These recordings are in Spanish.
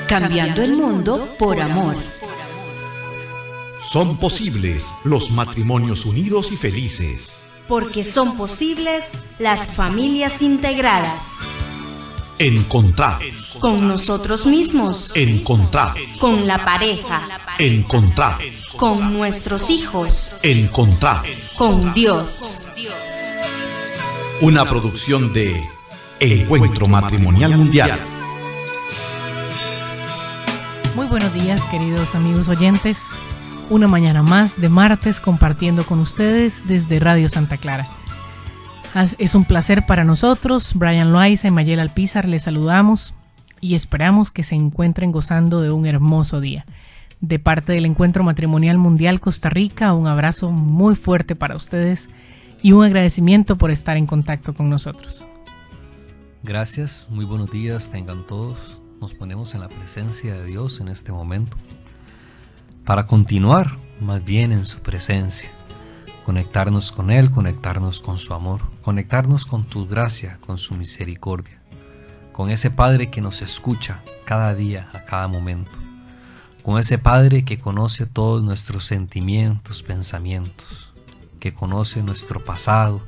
cambiando el mundo por amor. Son posibles los matrimonios unidos y felices. Porque son posibles las familias integradas. Encontrar. Con nosotros mismos. Encontrar. Con la pareja. Encontrar. Con nuestros hijos. Encontrar. Con Dios. Una producción de Encuentro Matrimonial Mundial. Muy buenos días, queridos amigos oyentes. Una mañana más de martes compartiendo con ustedes desde Radio Santa Clara. Es un placer para nosotros. Brian Loaiza y Mayela Alpizar les saludamos y esperamos que se encuentren gozando de un hermoso día. De parte del Encuentro Matrimonial Mundial Costa Rica, un abrazo muy fuerte para ustedes y un agradecimiento por estar en contacto con nosotros. Gracias, muy buenos días tengan todos. Nos ponemos en la presencia de Dios en este momento para continuar más bien en su presencia, conectarnos con Él, conectarnos con su amor, conectarnos con tu gracia, con su misericordia, con ese Padre que nos escucha cada día, a cada momento, con ese Padre que conoce todos nuestros sentimientos, pensamientos, que conoce nuestro pasado,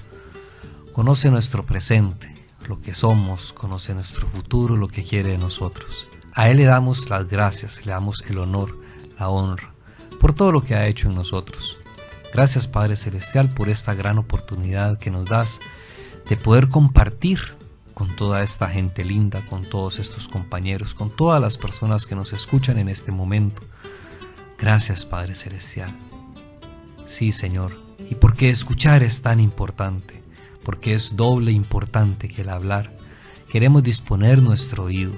conoce nuestro presente, lo que somos, conoce nuestro futuro, lo que quiere de nosotros. A Él le damos las gracias, le damos el honor, la honra, por todo lo que ha hecho en nosotros. Gracias, Padre Celestial, por esta gran oportunidad que nos das de poder compartir con toda esta gente linda, con todos estos compañeros, con todas las personas que nos escuchan en este momento. Gracias, Padre Celestial. Sí, Señor, y porque escuchar es tan importante, porque es doble importante que el hablar. Queremos disponer nuestro oído,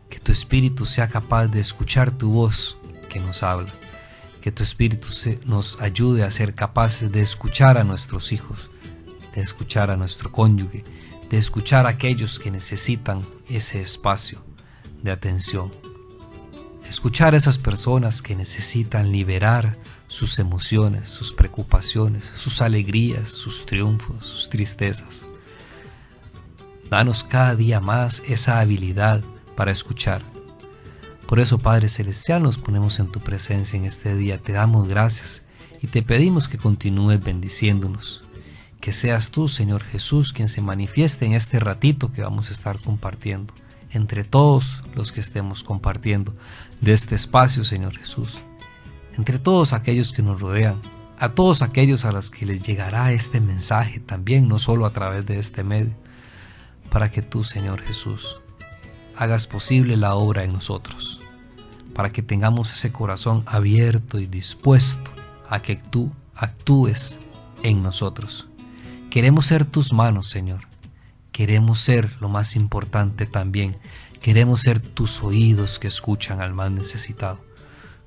que tu Espíritu sea capaz de escuchar tu voz que nos habla, que tu Espíritu nos ayude a ser capaces de escuchar a nuestros hijos, de escuchar a nuestro cónyuge, de escuchar a aquellos que necesitan ese espacio de atención, escuchar a esas personas que necesitan liberar sus emociones, sus preocupaciones, sus alegrías, sus triunfos, sus tristezas. Danos cada día más esa habilidad para escuchar. Por eso, Padre Celestial, nos ponemos en tu presencia en este día. Te damos gracias y te pedimos que continúes bendiciéndonos. Que seas tú, Señor Jesús, quien se manifieste en este ratito que vamos a estar compartiendo. Entre todos los que estemos compartiendo de este espacio, Señor Jesús. Entre todos aquellos que nos rodean, a todos aquellos a los que les llegará este mensaje también, no solo a través de este medio, para que tú, Señor Jesús, hagas posible la obra en nosotros, para que tengamos ese corazón abierto y dispuesto a que tú actúes en nosotros. Queremos ser tus manos, Señor. Queremos ser, lo más importante también, queremos ser tus oídos que escuchan al más necesitado.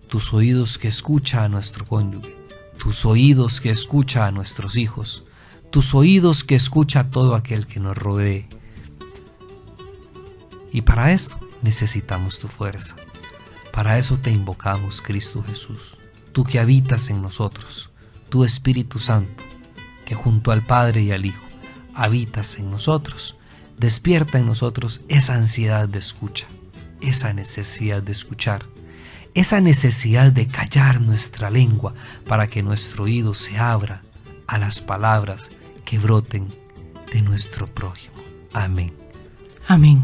Tus oídos que escucha a nuestro cónyuge, tus oídos que escucha a nuestros hijos, tus oídos que escucha a todo aquel que nos rodee. Y para esto necesitamos tu fuerza. Para eso te invocamos, Cristo Jesús, tú que habitas en nosotros, tu Espíritu Santo, que junto al Padre y al Hijo habitas en nosotros. Despierta en nosotros esa ansiedad de escucha, esa necesidad de escuchar, esa necesidad de callar nuestra lengua para que nuestro oído se abra a las palabras que broten de nuestro prójimo. Amén. Amén.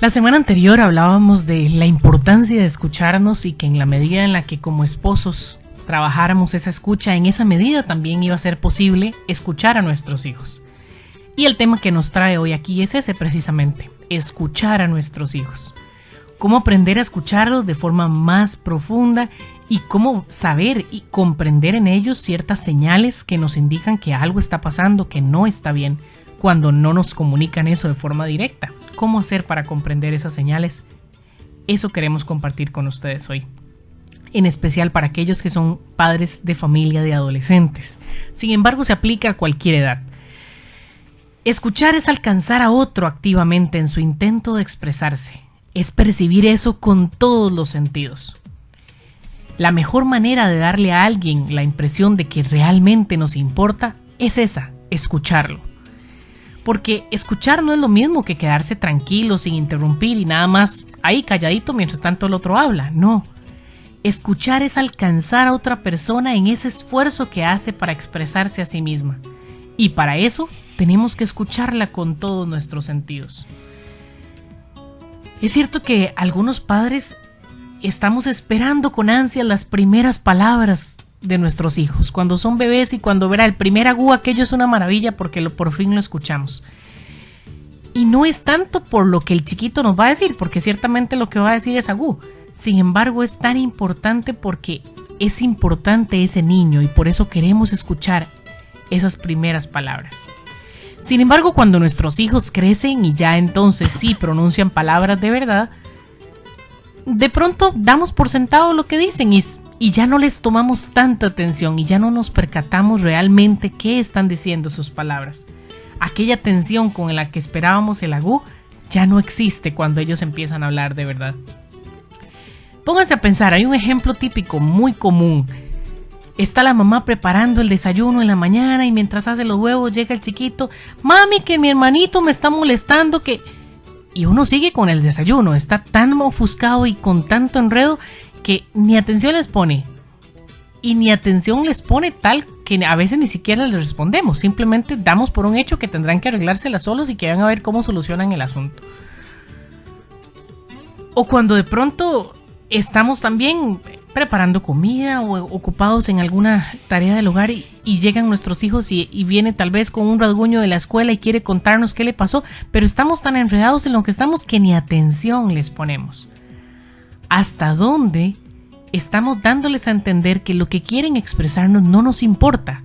La semana anterior hablábamos de la importancia de escucharnos y que en la medida en la que como esposos trabajáramos esa escucha, en esa medida también iba a ser posible escuchar a nuestros hijos. Y el tema que nos trae hoy aquí es ese precisamente, escuchar a nuestros hijos. Cómo aprender a escucharlos de forma más profunda y cómo saber y comprender en ellos ciertas señales que nos indican que algo está pasando, que no está bien, cuando no nos comunican eso de forma directa. ¿Cómo hacer para comprender esas señales? Eso queremos compartir con ustedes hoy. En especial para aquellos que son padres de familia de adolescentes. Sin embargo, se aplica a cualquier edad. Escuchar es alcanzar a otro activamente en su intento de expresarse. Es percibir eso con todos los sentidos. La mejor manera de darle a alguien la impresión de que realmente nos importa es esa, escucharlo. Porque escuchar no es lo mismo que quedarse tranquilo, sin interrumpir y nada más ahí calladito mientras tanto el otro habla. No. Escuchar es alcanzar a otra persona en ese esfuerzo que hace para expresarse a sí misma. Y para eso tenemos que escucharla con todos nuestros sentidos. Es cierto que algunos padres estamos esperando con ansia las primeras palabras de nuestros hijos, cuando son bebés y cuando verá el primer agú, aquello es una maravilla porque por fin lo escuchamos. Y no es tanto por lo que el chiquito nos va a decir, porque ciertamente lo que va a decir es agú. Sin embargo, es tan importante porque es importante ese niño y por eso queremos escuchar esas primeras palabras. Sin embargo, cuando nuestros hijos crecen y ya entonces sí pronuncian palabras de verdad, de pronto damos por sentado lo que dicen y ya no les tomamos tanta atención y ya no nos percatamos realmente qué están diciendo sus palabras. Aquella atención con la que esperábamos el agú ya no existe cuando ellos empiezan a hablar de verdad. Pónganse a pensar, hay un ejemplo típico muy común. Está la mamá preparando el desayuno en la mañana y mientras hace los huevos llega el chiquito. Mami, que mi hermanito me está molestando, que... Y uno sigue con el desayuno, está tan ofuscado y con tanto enredo que ni atención les pone. Y ni atención les pone tal que a veces ni siquiera les respondemos. Simplemente damos por un hecho que tendrán que arreglársela solos y que van a ver cómo solucionan el asunto. O cuando de pronto estamos también preparando comida o ocupados en alguna tarea del hogar y llegan nuestros hijos y viene tal vez con un rasguño de la escuela y quiere contarnos qué le pasó, pero estamos tan enredados en lo que estamos que ni atención les ponemos. ¿Hasta dónde estamos dándoles a entender que lo que quieren expresarnos no nos importa?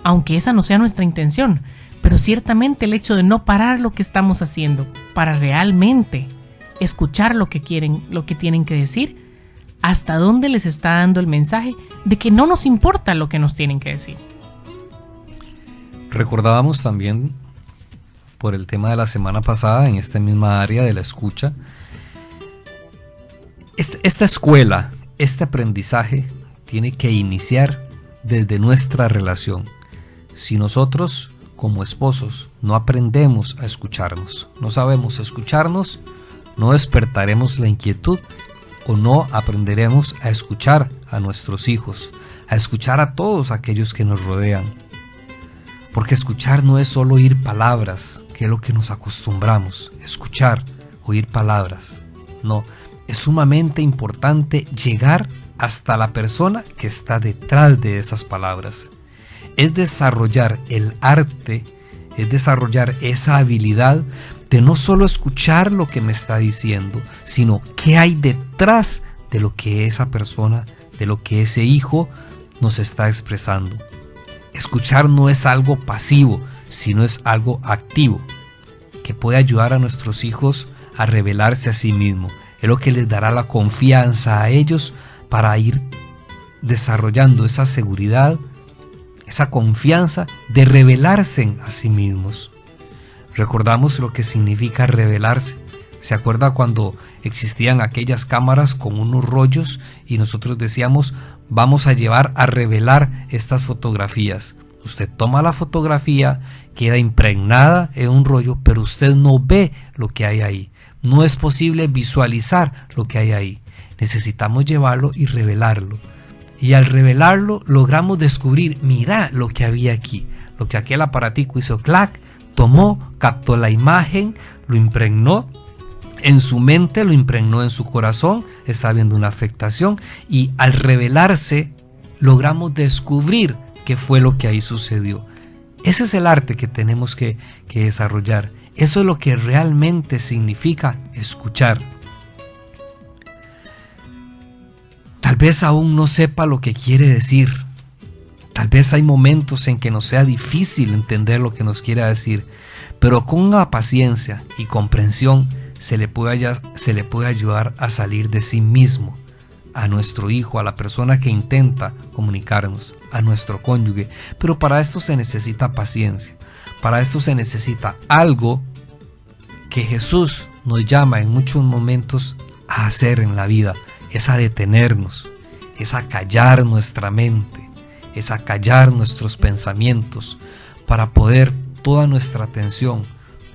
Aunque esa no sea nuestra intención, pero ciertamente el hecho de no parar lo que estamos haciendo para realmente escuchar lo que quieren, lo que tienen que decir, hasta dónde les está dando el mensaje de que no nos importa lo que nos tienen que decir. Recordábamos también por el tema de la semana pasada en esta misma área de la escucha, esta escuela, este aprendizaje tiene que iniciar desde nuestra relación. Si nosotros como esposos no aprendemos a escucharnos, no sabemos escucharnos, no despertaremos la inquietud o no aprenderemos a escuchar a nuestros hijos, a escuchar a todos aquellos que nos rodean. Porque escuchar no es solo oír palabras, que es lo que nos acostumbramos, escuchar, oír palabras. No, es sumamente importante llegar hasta la persona que está detrás de esas palabras. Es desarrollar el arte, es desarrollar esa habilidad de no solo escuchar lo que me está diciendo, sino qué hay detrás de lo que esa persona, de lo que ese hijo nos está expresando. Escuchar no es algo pasivo, sino es algo activo, que puede ayudar a nuestros hijos a revelarse a sí mismos. Es lo que les dará la confianza a ellos para ir desarrollando esa seguridad, esa confianza de revelarse a sí mismos. Recordamos lo que significa revelarse. ¿Se acuerda cuando existían aquellas cámaras con unos rollos y nosotros decíamos, vamos a llevar a revelar estas fotografías? Usted toma la fotografía, queda impregnada en un rollo, pero usted no ve lo que hay ahí. No es posible visualizar lo que hay ahí. Necesitamos llevarlo y revelarlo. Y al revelarlo logramos descubrir, mira lo que había aquí. Lo que aquel aparatico hizo clac, tomó, captó la imagen, lo impregnó en su mente, lo impregnó en su corazón, está viendo una afectación y al revelarse logramos descubrir qué fue lo que ahí sucedió. Ese es el arte que tenemos que desarrollar. Eso es lo que realmente significa escuchar. Tal vez aún no sepa lo que quiere decir. Tal vez hay momentos en que nos sea difícil entender lo que nos quiere decir, pero con una paciencia y comprensión se le puede ayudar a salir de sí mismo, a nuestro hijo, a la persona que intenta comunicarnos, a nuestro cónyuge. Pero para esto se necesita paciencia, para esto se necesita algo que Jesús nos llama en muchos momentos a hacer en la vida, es a detenernos, es a callar nuestra mente, es a callar nuestros pensamientos para poder toda nuestra atención,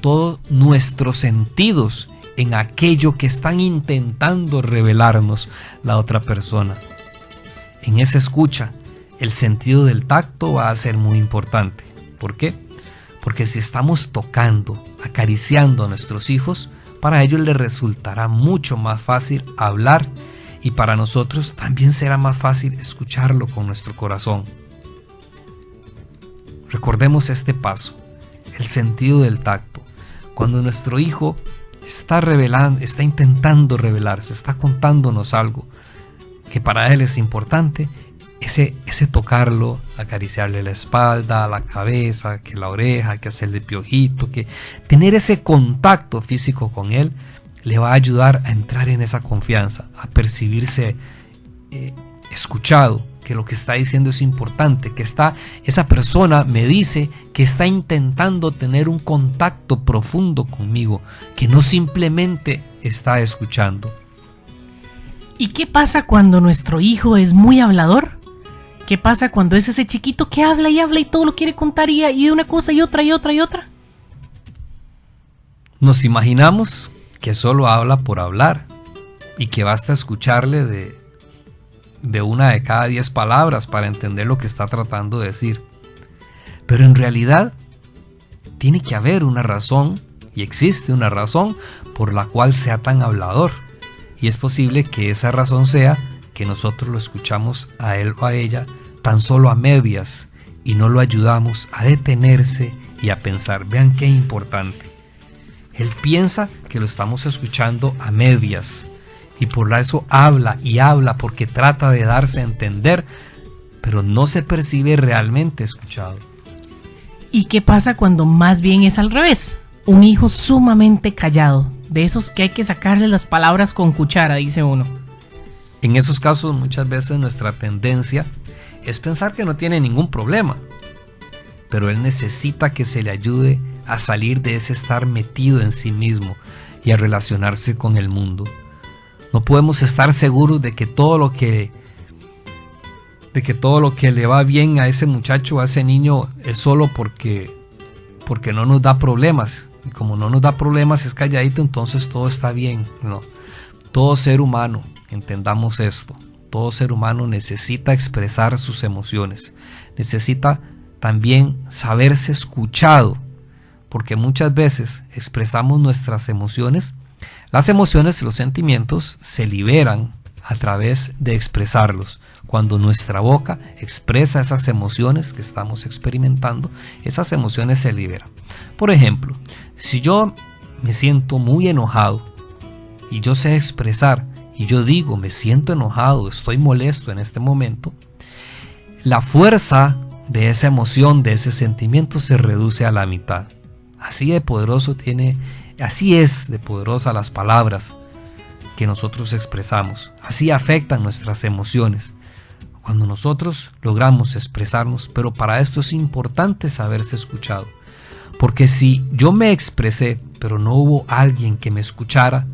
todos nuestros sentidos en aquello que están intentando revelarnos la otra persona. En esa escucha, el sentido del tacto va a ser muy importante. ¿Por qué? Porque si estamos tocando, acariciando a nuestros hijos, para ellos les resultará mucho más fácil hablar y para nosotros también será más fácil escucharlo con nuestro corazón. Recordemos este paso, el sentido del tacto. Cuando nuestro hijo está intentando revelarse, está contándonos algo que para él es importante, ese tocarlo, acariciarle la espalda, la cabeza, que la oreja, que hacerle piojito, que tener ese contacto físico con él le va a ayudar a entrar en esa confianza, a percibirse escuchado, que lo que está diciendo es importante, que esa persona me dice que está intentando tener un contacto profundo conmigo, que no simplemente está escuchando. ¿Y qué pasa cuando nuestro hijo es muy hablador? ¿Qué pasa cuando es ese chiquito que habla y todo lo quiere contar y de una cosa y otra y otra y otra? Nos imaginamos que solo habla por hablar y que basta escucharle de una de cada 10 palabras para entender lo que está tratando de decir. Pero en realidad tiene que haber una razón, y existe una razón por la cual sea tan hablador. Y es posible que esa razón sea que nosotros lo escuchamos a él o a ella tan solo a medias y no lo ayudamos a detenerse y a pensar. Vean qué importante. Él piensa que lo estamos escuchando a medias y por eso habla y habla porque trata de darse a entender, pero no se percibe realmente escuchado. ¿Y qué pasa cuando más bien es al revés? Un hijo sumamente callado, de esos que hay que sacarle las palabras con cuchara, dice uno. En esos casos muchas veces nuestra tendencia es pensar que no tiene ningún problema, pero él necesita que se le ayude a salir de ese estar metido en sí mismo y a relacionarse con el mundo. No podemos estar seguros de que todo lo que le va bien a ese muchacho, a ese niño, es solo porque no nos da problemas. Y como no nos da problemas, es calladito, entonces todo está bien. No. Todo ser humano, entendamos esto, todo ser humano necesita expresar sus emociones, necesita también saberse escuchado, porque muchas veces expresamos nuestras emociones. Las emociones y los sentimientos se liberan a través de expresarlos. Cuando nuestra boca expresa esas emociones que estamos experimentando, esas emociones se liberan. Por ejemplo, si yo me siento muy enojado y yo sé expresar y yo digo me siento enojado, estoy molesto en este momento, la fuerza de esa emoción, de ese sentimiento se reduce a la mitad. Así es de poderosa las palabras que nosotros expresamos. Así afectan nuestras emociones. Cuando nosotros logramos expresarnos, pero para esto es importante saberse escuchado. Porque si yo me expresé, pero no hubo alguien que me escuchara,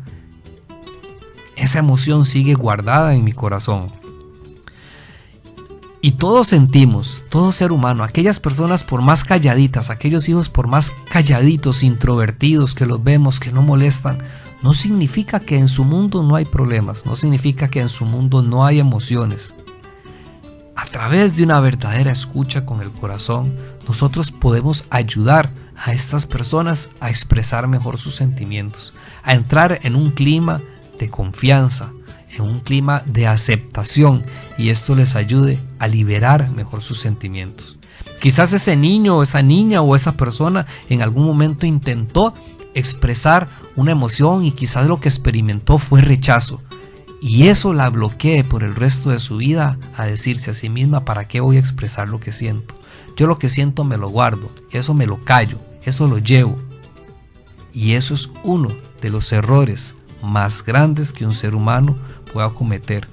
esa emoción sigue guardada en mi corazón. Y todos sentimos, todo ser humano, aquellas personas por más calladitas, aquellos hijos por más calladitos, introvertidos que los vemos, que no molestan, no significa que en su mundo no hay problemas, no significa que en su mundo no hay emociones. A través de una verdadera escucha con el corazón, nosotros podemos ayudar a estas personas a expresar mejor sus sentimientos, a entrar en un clima de confianza, en un clima de aceptación, y esto les ayude a liberar mejor sus sentimientos. Quizás ese niño o esa niña o esa persona en algún momento intentó expresar una emoción y quizás lo que experimentó fue rechazo, y eso la bloquee por el resto de su vida a decirse a sí misma: ¿para qué voy a expresar lo que siento? Yo lo que siento me lo guardo, eso me lo callo, eso lo llevo. Y eso es uno de los errores más grandes que un ser humano pueda cometer.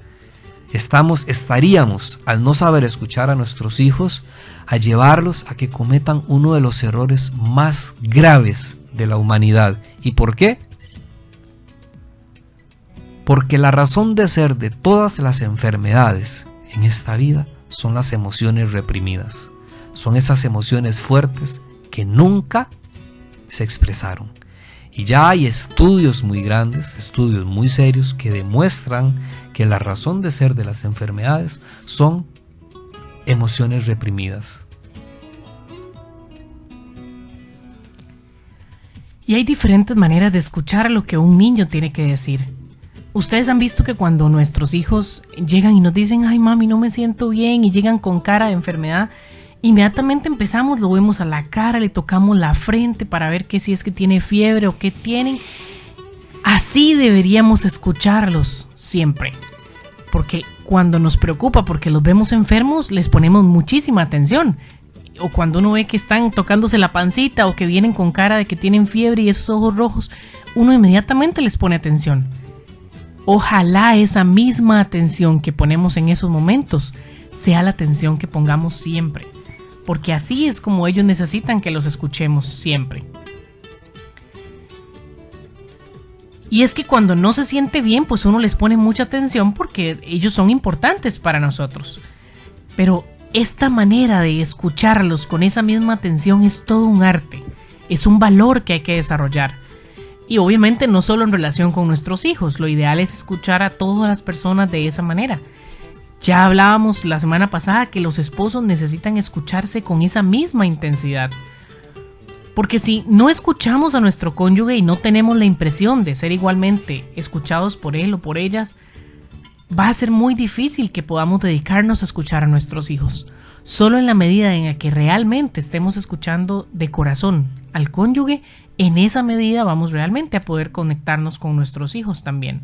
Estaríamos, al no saber escuchar a nuestros hijos, a llevarlos a que cometan uno de los errores más graves de la humanidad. ¿Y por qué? Porque la razón de ser de todas las enfermedades en esta vida son las emociones reprimidas. Son esas emociones fuertes que nunca se expresaron. Y ya hay estudios muy grandes, estudios muy serios que demuestran que la razón de ser de las enfermedades son emociones reprimidas. Y hay diferentes maneras de escuchar lo que un niño tiene que decir. Ustedes han visto que cuando nuestros hijos llegan y nos dicen, ay mami, no me siento bien, y llegan con cara de enfermedad, inmediatamente empezamos, lo vemos a la cara, le tocamos la frente para ver que si es que tiene fiebre o qué tienen. Así deberíamos escucharlos siempre. Porque cuando nos preocupa porque los vemos enfermos, les ponemos muchísima atención. O cuando uno ve que están tocándose la pancita o que vienen con cara de que tienen fiebre y esos ojos rojos, uno inmediatamente les pone atención. Ojalá esa misma atención que ponemos en esos momentos sea la atención que pongamos siempre, porque así es como ellos necesitan que los escuchemos siempre. Y es que cuando no se siente bien, pues uno les pone mucha atención porque ellos son importantes para nosotros. Pero esta manera de escucharlos con esa misma atención es todo un arte, es un valor que hay que desarrollar. Y obviamente no solo en relación con nuestros hijos, lo ideal es escuchar a todas las personas de esa manera. Ya hablábamos la semana pasada que los esposos necesitan escucharse con esa misma intensidad. Porque si no escuchamos a nuestro cónyuge y no tenemos la impresión de ser igualmente escuchados por él o por ellas, va a ser muy difícil que podamos dedicarnos a escuchar a nuestros hijos. Solo en la medida en la que realmente estemos escuchando de corazón al cónyuge, en esa medida vamos realmente a poder conectarnos con nuestros hijos también.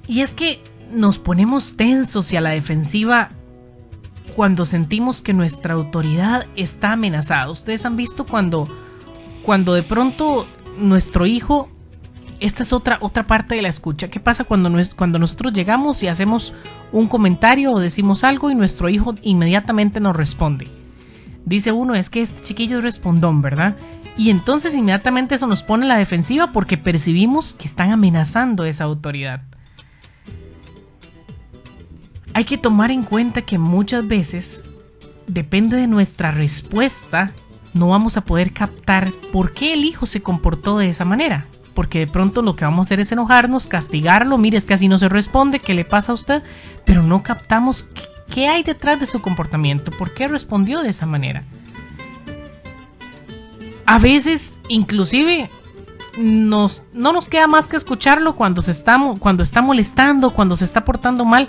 Y es que nos ponemos tensos y a la defensiva cuando sentimos que nuestra autoridad está amenazada. Ustedes han visto cuando de pronto nuestro hijo, esta es otra parte de la escucha. ¿Qué pasa cuando nosotros llegamos y hacemos un comentario o decimos algo y nuestro hijo inmediatamente nos responde? Dice uno, es que este chiquillo es respondón, ¿verdad? Y entonces inmediatamente eso nos pone a la defensiva porque percibimos que están amenazando esa autoridad. Hay que tomar en cuenta que muchas veces, depende de nuestra respuesta, no vamos a poder captar por qué el hijo se comportó de esa manera. Porque de pronto lo que vamos a hacer es enojarnos, castigarlo, mire, es que así no se responde, ¿qué le pasa a usted? Pero no captamos qué hay detrás de su comportamiento, por qué respondió de esa manera. A veces, inclusive, no nos queda más que escucharlo cuando está molestando, cuando se está portando mal,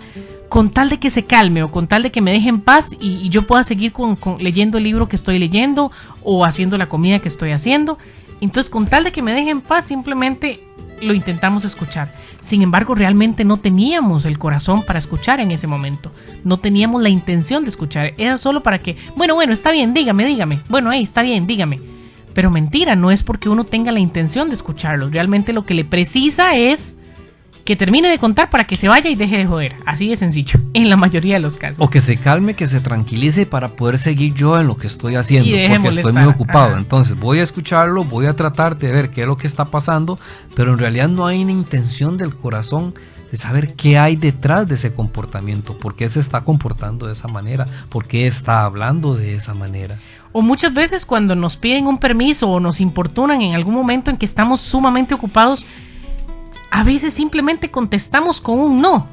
con tal de que se calme o con tal de que me deje en paz y yo pueda seguir leyendo el libro que estoy leyendo o haciendo la comida que estoy haciendo. Entonces, con tal de que me deje en paz, simplemente lo intentamos escuchar. Sin embargo, realmente no teníamos el corazón para escuchar en ese momento. No teníamos la intención de escuchar. Era solo para que, bueno, está bien, dígame. Bueno, ahí está bien, dígame. Pero mentira, no es porque uno tenga la intención de escucharlo. Realmente lo que le precisa es que termine de contar para que se vaya y deje de joder. Así de sencillo, en la mayoría de los casos. O que se calme, que se tranquilice para poder seguir yo en lo que estoy haciendo, porque estoy muy ocupado. Ajá. Entonces voy a escucharlo, voy a tratar de ver qué es lo que está pasando, pero en realidad no hay una intención del corazón de saber qué hay detrás de ese comportamiento, por qué se está comportando de esa manera, por qué está hablando de esa manera. O muchas veces cuando nos piden un permiso o nos importunan en algún momento en que estamos sumamente ocupados, a veces simplemente contestamos con un no,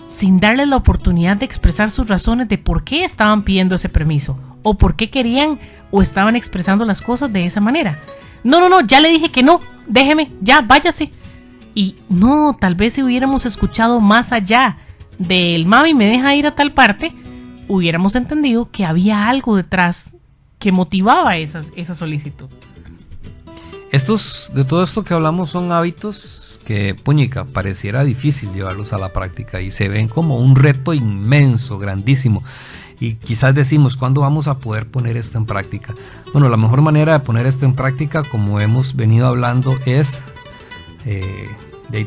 sin darles la oportunidad de expresar sus razones de por qué estaban pidiendo ese permiso, o por qué querían o estaban expresando las cosas de esa manera. No, ya le dije que no, déjeme, ya, váyase. Y no, tal vez si hubiéramos escuchado más allá del mami me deja ir a tal parte, hubiéramos entendido que había algo detrás que motivaba esa solicitud. De todo esto que hablamos son hábitos que, puñica, pareciera difícil llevarlos a la práctica y se ven como un reto inmenso, grandísimo. Y quizás decimos, ¿cuándo vamos a poder poner esto en práctica? Bueno, la mejor manera de poner esto en práctica, como hemos venido hablando, es,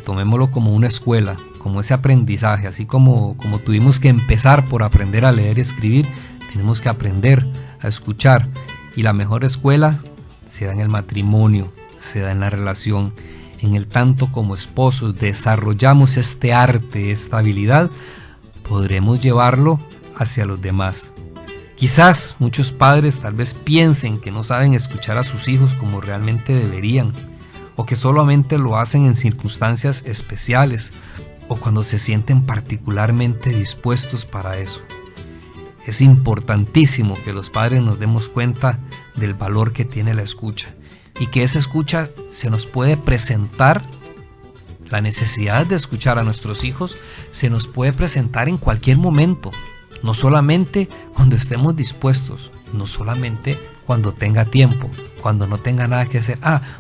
tomémoslo como una escuela, como ese aprendizaje. Así como tuvimos que empezar por aprender a leer y escribir, tenemos que aprender a escuchar. Y la mejor escuela se da en el matrimonio, se da en la relación. En el tanto como esposos desarrollamos este arte, esta habilidad, podremos llevarlo hacia los demás. Quizás muchos padres tal vez piensen que no saben escuchar a sus hijos como realmente deberían, o que solamente lo hacen en circunstancias especiales o cuando se sienten particularmente dispuestos para eso. Es importantísimo que los padres nos demos cuenta del valor que tiene la escucha, y que esa escucha se nos puede presentar. La necesidad de escuchar a nuestros hijos se nos puede presentar en cualquier momento, no solamente cuando estemos dispuestos, no solamente cuando tenga tiempo, cuando no tenga nada que hacer.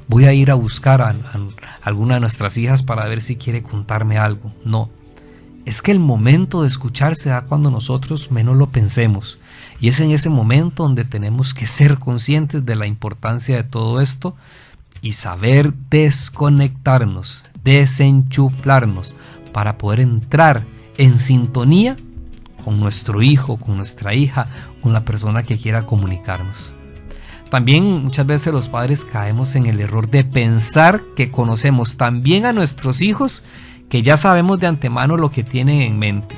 Voy a ir a buscar a alguna de nuestras hijas para ver si quiere contarme algo. No, es que el momento de escuchar se da cuando nosotros menos lo pensemos, y es en ese momento donde tenemos que ser conscientes de la importancia de todo esto y saber desconectarnos, desenchuflarnos para poder entrar en sintonía con nuestro hijo, con nuestra hija, con la persona que quiera comunicarnos. También muchas veces los padres caemos en el error de pensar que conocemos tan bien a nuestros hijos que ya sabemos de antemano lo que tienen en mente.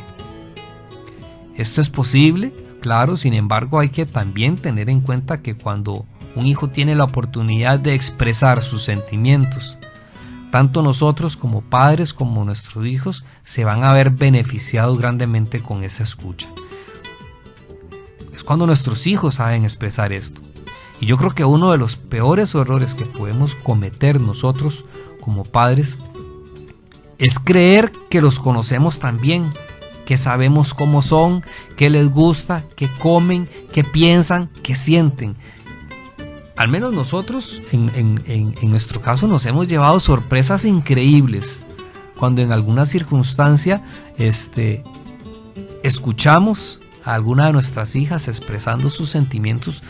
Esto es posible, claro, sin embargo hay que también tener en cuenta que cuando un hijo tiene la oportunidad de expresar sus sentimientos, tanto nosotros como padres como nuestros hijos se van a ver beneficiados grandemente con esa escucha. Es cuando nuestros hijos saben expresar esto. Y yo creo que uno de los peores errores que podemos cometer nosotros como padres es creer que los conocemos tan bien, que sabemos cómo son, qué les gusta, qué comen, qué piensan, qué sienten. Al menos nosotros, en nuestro caso, nos hemos llevado sorpresas increíbles cuando en alguna circunstancia escuchamos a alguna de nuestras hijas expresando sus sentimientos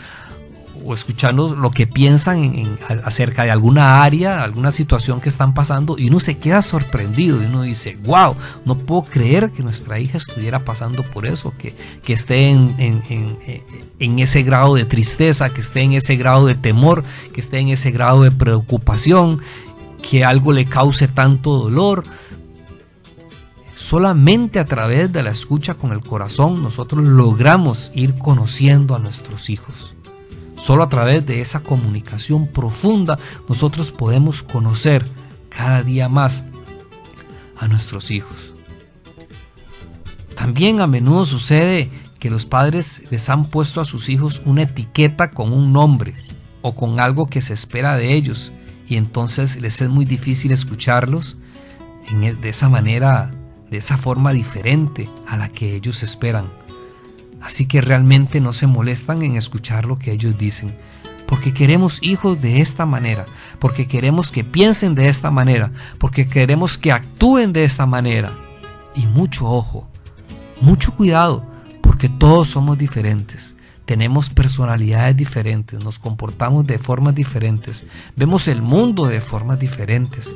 o escuchando lo que piensan acerca de alguna área, alguna situación que están pasando, y uno se queda sorprendido y uno dice: wow, no puedo creer que nuestra hija estuviera pasando por eso, que esté en ese grado de tristeza, que esté en ese grado de temor, que esté en ese grado de preocupación, que algo le cause tanto dolor. Solamente a través de la escucha con el corazón nosotros logramos ir conociendo a nuestros hijos. Solo a través de esa comunicación profunda nosotros podemos conocer cada día más a nuestros hijos. También a menudo sucede que los padres les han puesto a sus hijos una etiqueta con un nombre o con algo que se espera de ellos, y entonces les es muy difícil escucharlos de esa manera, de esa forma diferente a la que ellos esperan. Así que realmente no se molestan en escuchar lo que ellos dicen, porque queremos hijos de esta manera, porque queremos que piensen de esta manera, porque queremos que actúen de esta manera. Y mucho ojo, mucho cuidado, porque todos somos diferentes, tenemos personalidades diferentes, nos comportamos de formas diferentes, vemos el mundo de formas diferentes.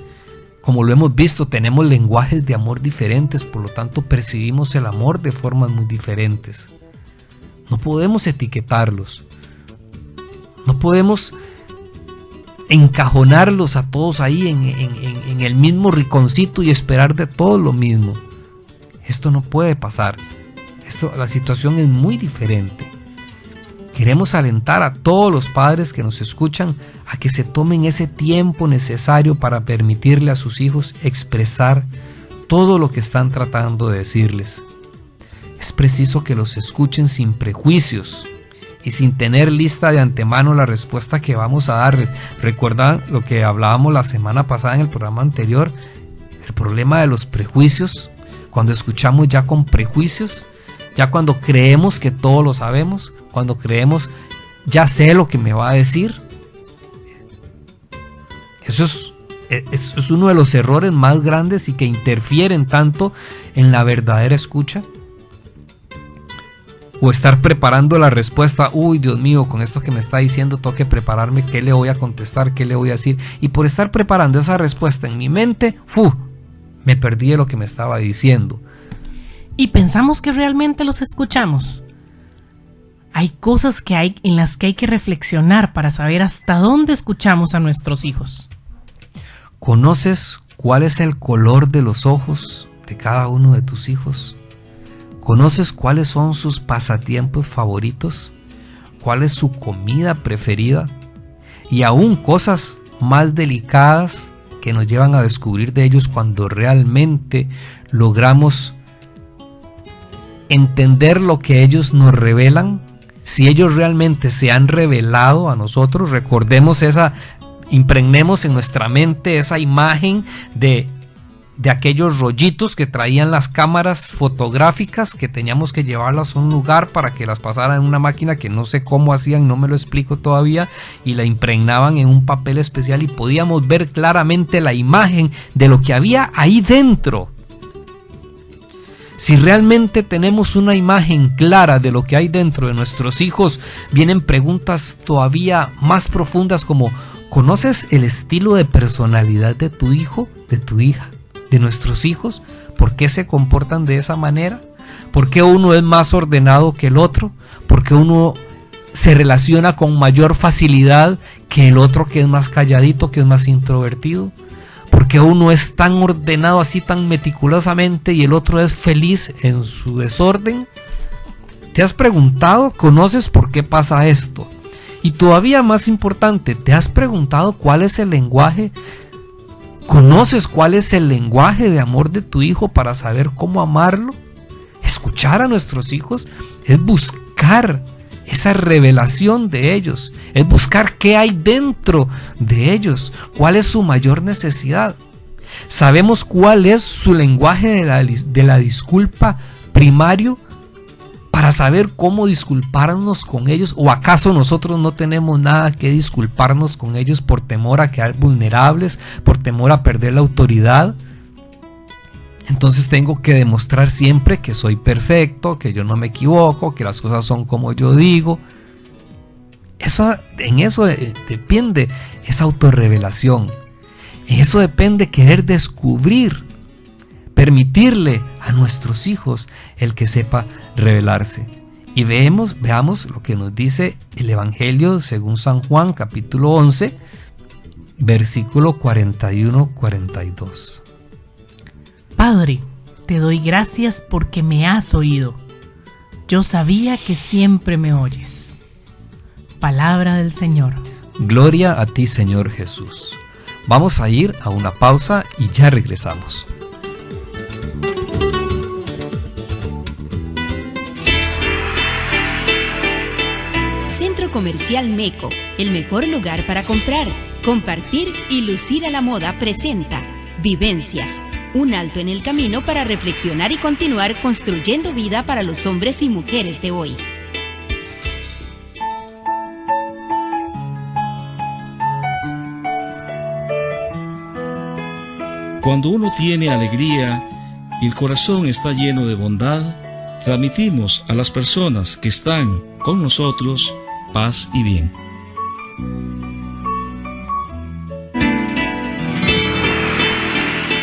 Como lo hemos visto, tenemos lenguajes de amor diferentes, por lo tanto percibimos el amor de formas muy diferentes. No podemos etiquetarlos, no podemos encajonarlos a todos ahí en el mismo rinconcito y esperar de todos lo mismo. Esto no puede pasar. La situación es muy diferente. Queremos alentar a todos los padres que nos escuchan a que se tomen ese tiempo necesario para permitirle a sus hijos expresar todo lo que están tratando de decirles. Es preciso que los escuchen sin prejuicios y sin tener lista de antemano la respuesta que vamos a darles. Recuerda lo que hablábamos la semana pasada en el programa anterior, el problema de los prejuicios. Cuando escuchamos ya con prejuicios, ya cuando creemos que todo lo sabemos, cuando creemos ya sé lo que me va a decir. Eso es uno de los errores más grandes y que interfieren tanto en la verdadera escucha. O estar preparando la respuesta: uy, Dios mío, con esto que me está diciendo tengo que prepararme, qué le voy a contestar, qué le voy a decir. Y por estar preparando esa respuesta en mi mente, me perdí de lo que me estaba diciendo. Y pensamos que realmente los escuchamos. Hay cosas en las que hay que reflexionar para saber hasta dónde escuchamos a nuestros hijos. ¿¿Conoces cuál es el color de los ojos de cada uno de tus hijos? ¿Conoces cuáles son sus pasatiempos favoritos? ¿Cuál es su comida preferida? Y aún cosas más delicadas que nos llevan a descubrir de ellos cuando realmente logramos entender lo que ellos nos revelan. Si ellos realmente se han revelado a nosotros, recordemos impregnemos en nuestra mente esa imagen de aquellos rollitos que traían las cámaras fotográficas, que teníamos que llevarlas a un lugar para que las pasaran en una máquina que no sé cómo hacían, no me lo explico todavía, y la impregnaban en un papel especial y podíamos ver claramente la imagen de lo que había ahí dentro. Si realmente tenemos una imagen clara de lo que hay dentro de nuestros hijos, vienen preguntas todavía más profundas como: ¿conoces el estilo de personalidad de tu hijo, de tu hija, de nuestros hijos? ¿Por qué se comportan de esa manera? ¿Por qué uno es más ordenado que el otro? ¿Por qué uno se relaciona con mayor facilidad que el otro, que es más calladito, que es más introvertido? ¿Por qué uno es tan ordenado así, tan meticulosamente, y el otro es feliz en su desorden? ¿Te has preguntado? ¿Conoces por qué pasa esto? Y todavía más importante, ¿te has preguntado cuál es el lenguaje? ¿Conoces cuál es el lenguaje de amor de tu hijo para saber cómo amarlo? Escuchar a nuestros hijos es buscar esa revelación de ellos, es buscar qué hay dentro de ellos, cuál es su mayor necesidad. ¿Sabemos cuál es su lenguaje de la disculpa primario para saber cómo disculparnos con ellos? ¿O acaso nosotros no tenemos nada que disculparnos con ellos por temor a quedar vulnerables, por temor a perder la autoridad? Entonces tengo que demostrar siempre que soy perfecto, que yo no me equivoco, que las cosas son como yo digo. En eso depende esa autorrevelación. En eso depende querer descubrir, permitirle a nuestros hijos el que sepa revelarse. Y veamos lo que nos dice el Evangelio según San Juan, capítulo 11, versículo 41-42. Padre, te doy gracias porque me has oído. Yo sabía que siempre me oyes. Palabra del Señor. Gloria a ti, Señor Jesús. Vamos a ir a una pausa y ya regresamos. Centro Comercial Meco, el mejor lugar para comprar, compartir y lucir a la moda, presenta Vivencias. Un alto en el camino para reflexionar y continuar construyendo vida para los hombres y mujeres de hoy. Cuando uno tiene alegría y el corazón está lleno de bondad, transmitimos a las personas que están con nosotros paz y bien.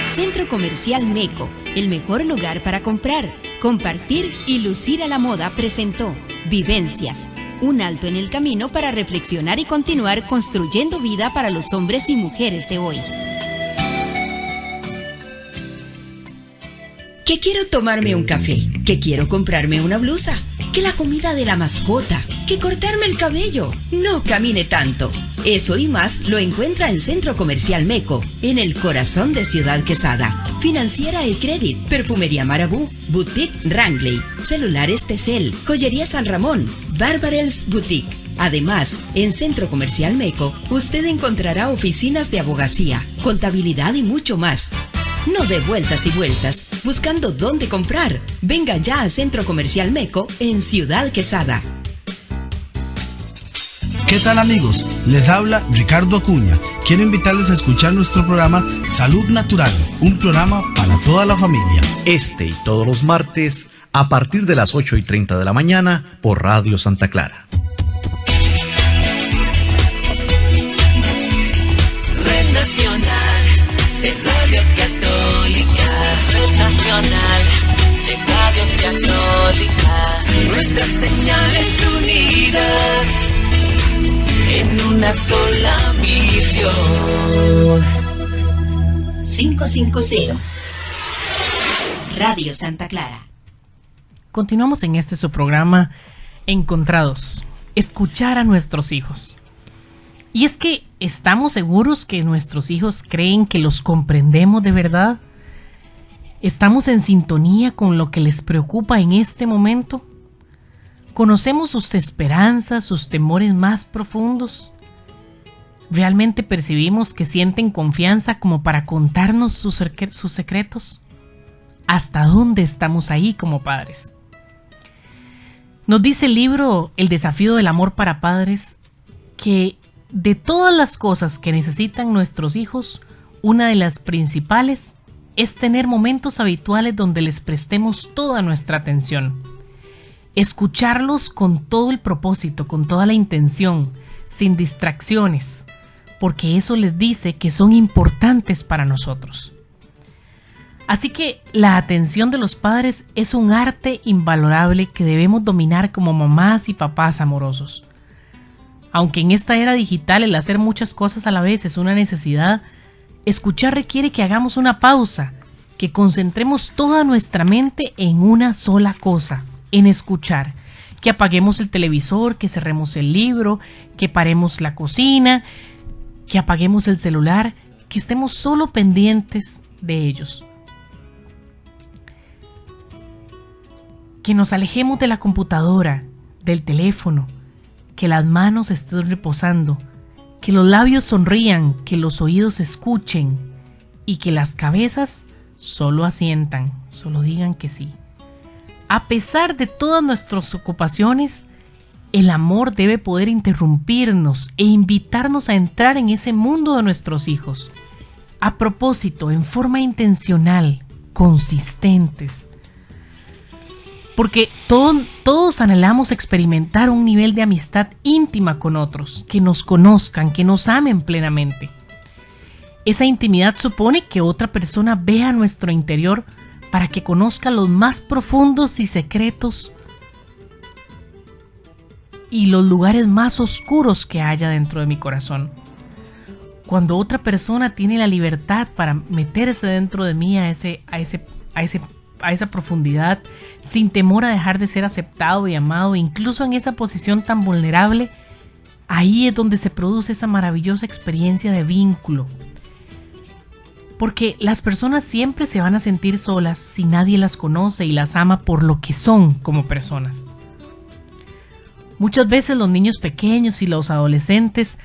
Centro Comercial Meco, el mejor lugar para comprar, compartir y lucir a la moda, presentó Vivencias. Un alto en el camino para reflexionar y continuar construyendo vida para los hombres y mujeres de hoy. Que quiero tomarme un café, que quiero comprarme una blusa, que la comida de la mascota, que cortarme el cabello. No camine tanto. Eso y más lo encuentra en Centro Comercial Meco, en el corazón de Ciudad Quesada. Financiera El Credit, Perfumería Marabú, Boutique Wrangley, Celulares Tecel, Joyería San Ramón, Barbarels Boutique. Además, en Centro Comercial Meco, usted encontrará oficinas de abogacía, contabilidad y mucho más. No dé vueltas y vueltas buscando dónde comprar. Venga ya a Centro Comercial Meco en Ciudad Quesada. ¿Qué tal, amigos? Les habla Ricardo Acuña. Quiero invitarles a escuchar nuestro programa Salud Natural, un programa para toda la familia. Este y todos los martes a partir de las 8:30 de la mañana por Radio Santa Clara. Red Nacional de Radio Católica. Red Nacional de Radio Católica. Nuestras señales unidas en una sola misión. 550 Radio Santa Clara. Continuamos en este su programa Encontrados, escuchar a nuestros hijos. Y es que estamos seguros que nuestros hijos creen que los comprendemos de verdad. ¿Estamos en sintonía con lo que les preocupa en este momento? ¿Conocemos sus esperanzas, sus temores más profundos? ¿Realmente percibimos que sienten confianza como para contarnos sus secretos? ¿Hasta dónde estamos ahí como padres? Nos dice el libro El desafío del amor para padres que de todas las cosas que necesitan nuestros hijos, una de las principales es tener momentos habituales donde les prestemos toda nuestra atención. Escucharlos con todo el propósito, con toda la intención, sin distracciones, porque eso les dice que son importantes para nosotros. Así que la atención de los padres es un arte invalorable que debemos dominar como mamás y papás amorosos. Aunque en esta era digital el hacer muchas cosas a la vez es una necesidad, escuchar requiere que hagamos una pausa, que concentremos toda nuestra mente en una sola cosa, en escuchar, que apaguemos el televisor, que cerremos el libro, que paremos la cocina, que apaguemos el celular, que estemos solo pendientes de ellos. Que nos alejemos de la computadora, del teléfono, que las manos estén reposando, que los labios sonrían, que los oídos escuchen y que las cabezas solo asientan, solo digan que sí. A pesar de todas nuestras ocupaciones, el amor debe poder interrumpirnos e invitarnos a entrar en ese mundo de nuestros hijos. A propósito, en forma intencional, consistentes. Porque todos anhelamos experimentar un nivel de amistad íntima con otros, que nos conozcan, que nos amen plenamente. Esa intimidad supone que otra persona vea nuestro interior para que conozca los más profundos y secretos y los lugares más oscuros que haya dentro de mi corazón. Cuando otra persona tiene la libertad para meterse dentro de mí a esa profundidad, sin temor a dejar de ser aceptado y amado, incluso en esa posición tan vulnerable, ahí es donde se produce esa maravillosa experiencia de vínculo. Porque las personas siempre se van a sentir solas si nadie las conoce y las ama por lo que son como personas. Muchas veces los niños pequeños y los adolescentes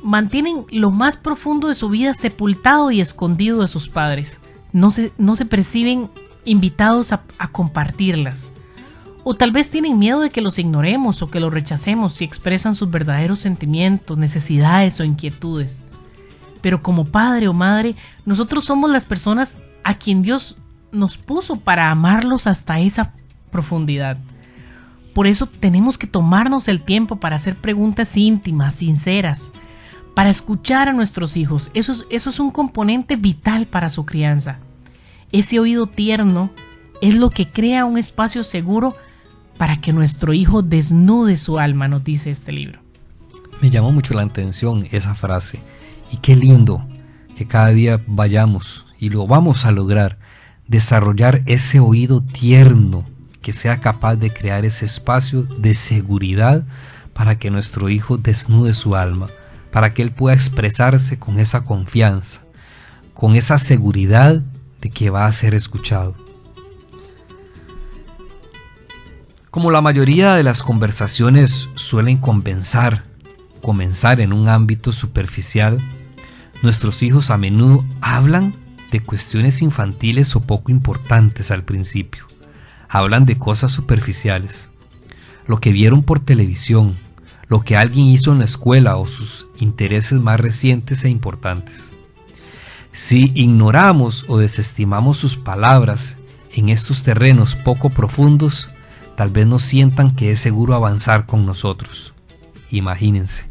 mantienen lo más profundo de su vida sepultado y escondido de sus padres. No se perciben invitados a compartirlas. O tal vez tienen miedo de que los ignoremos o que los rechacemos si expresan sus verdaderos sentimientos, necesidades o inquietudes. Pero como padre o madre, nosotros somos las personas a quien Dios nos puso para amarlos hasta esa profundidad. Por eso tenemos que tomarnos el tiempo para hacer preguntas íntimas, sinceras, para escuchar a nuestros hijos. Eso es un componente vital para su crianza. Ese oído tierno es lo que crea un espacio seguro para que nuestro hijo desnude su alma, nos dice este libro. Me llamó mucho la atención esa frase. Y qué lindo que cada día vayamos, y lo vamos a lograr, desarrollar ese oído tierno que sea capaz de crear ese espacio de seguridad para que nuestro hijo desnude su alma, para que él pueda expresarse con esa confianza, con esa seguridad de que va a ser escuchado. Como la mayoría de las conversaciones suelen comenzar en un ámbito superficial, nuestros hijos a menudo hablan de cuestiones infantiles o poco importantes al principio. Hablan de cosas superficiales, lo que vieron por televisión, lo que alguien hizo en la escuela o sus intereses más recientes e importantes. Si ignoramos o desestimamos sus palabras en estos terrenos poco profundos, tal vez no sientan que es seguro avanzar con nosotros. Imagínense,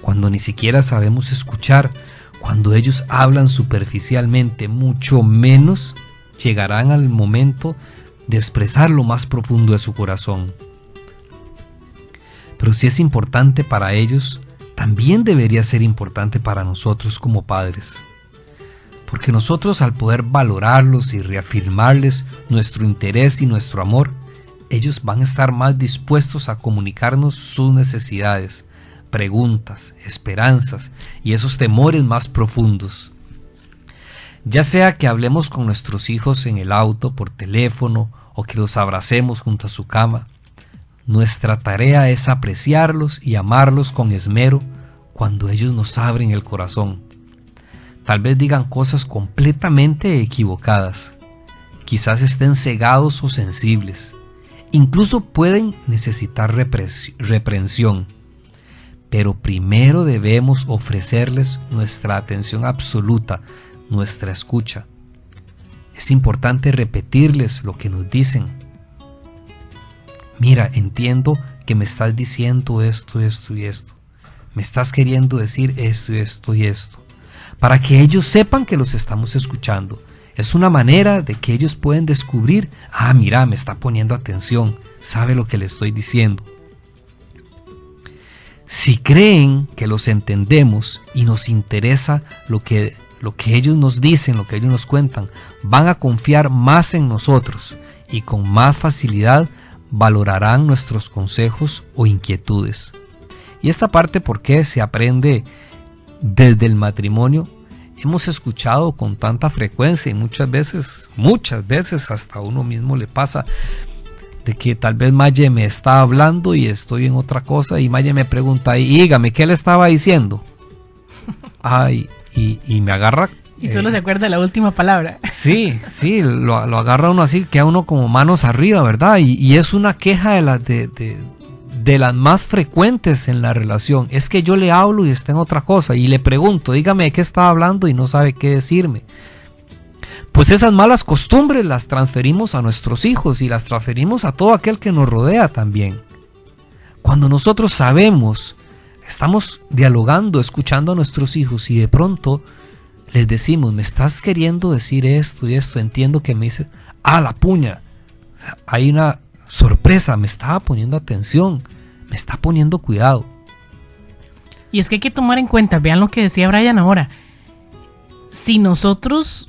cuando ni siquiera sabemos escuchar, cuando ellos hablan superficialmente, mucho menos llegarán al momento de expresar lo más profundo de su corazón. Pero si es importante para ellos, también debería ser importante para nosotros como padres. Porque nosotros, al poder valorarlos y reafirmarles nuestro interés y nuestro amor, ellos van a estar más dispuestos a comunicarnos sus necesidades, preguntas, esperanzas y esos temores más profundos. Ya sea que hablemos con nuestros hijos en el auto, por teléfono, o que los abracemos junto a su cama, nuestra tarea es apreciarlos y amarlos con esmero cuando ellos nos abren el corazón. Tal vez digan cosas completamente equivocadas, quizás estén cegados o sensibles, incluso pueden necesitar reprensión, pero primero debemos ofrecerles nuestra atención absoluta, nuestra escucha. Es importante repetirles lo que nos dicen. Mira, entiendo que me estás diciendo esto, esto y esto. Me estás queriendo decir esto y esto y esto. Para que ellos sepan que los estamos escuchando. Es una manera de que ellos pueden descubrir, mira, me está poniendo atención, sabe lo que le estoy diciendo. Si creen que los entendemos y nos interesa lo que ellos nos dicen, lo que ellos nos cuentan, van a confiar más en nosotros y con más facilidad valorarán nuestros consejos o inquietudes. Y esta parte, ¿por qué se aprende desde el matrimonio? Hemos escuchado con tanta frecuencia y muchas veces hasta a uno mismo le pasa de que tal vez Maye me está hablando y estoy en otra cosa y Maye me pregunta, y dígame, ¿qué le estaba diciendo? Y me agarra. Y solo se acuerda la última palabra. Sí, lo agarra uno así, queda uno como manos arriba, ¿verdad? Y es una queja de las más frecuentes en la relación. Es que yo le hablo y está en otra cosa y le pregunto, dígame de qué estaba hablando y no sabe qué decirme. Pues esas malas costumbres las transferimos a nuestros hijos y las transferimos a todo aquel que nos rodea también. Cuando nosotros sabemos, estamos dialogando, escuchando a nuestros hijos y de pronto les decimos, me estás queriendo decir esto y esto, entiendo que me dice, la puña, o sea, hay una sorpresa, me estaba poniendo atención, me está poniendo cuidado. Y es que hay que tomar en cuenta, vean lo que decía Brian ahora, si nuestros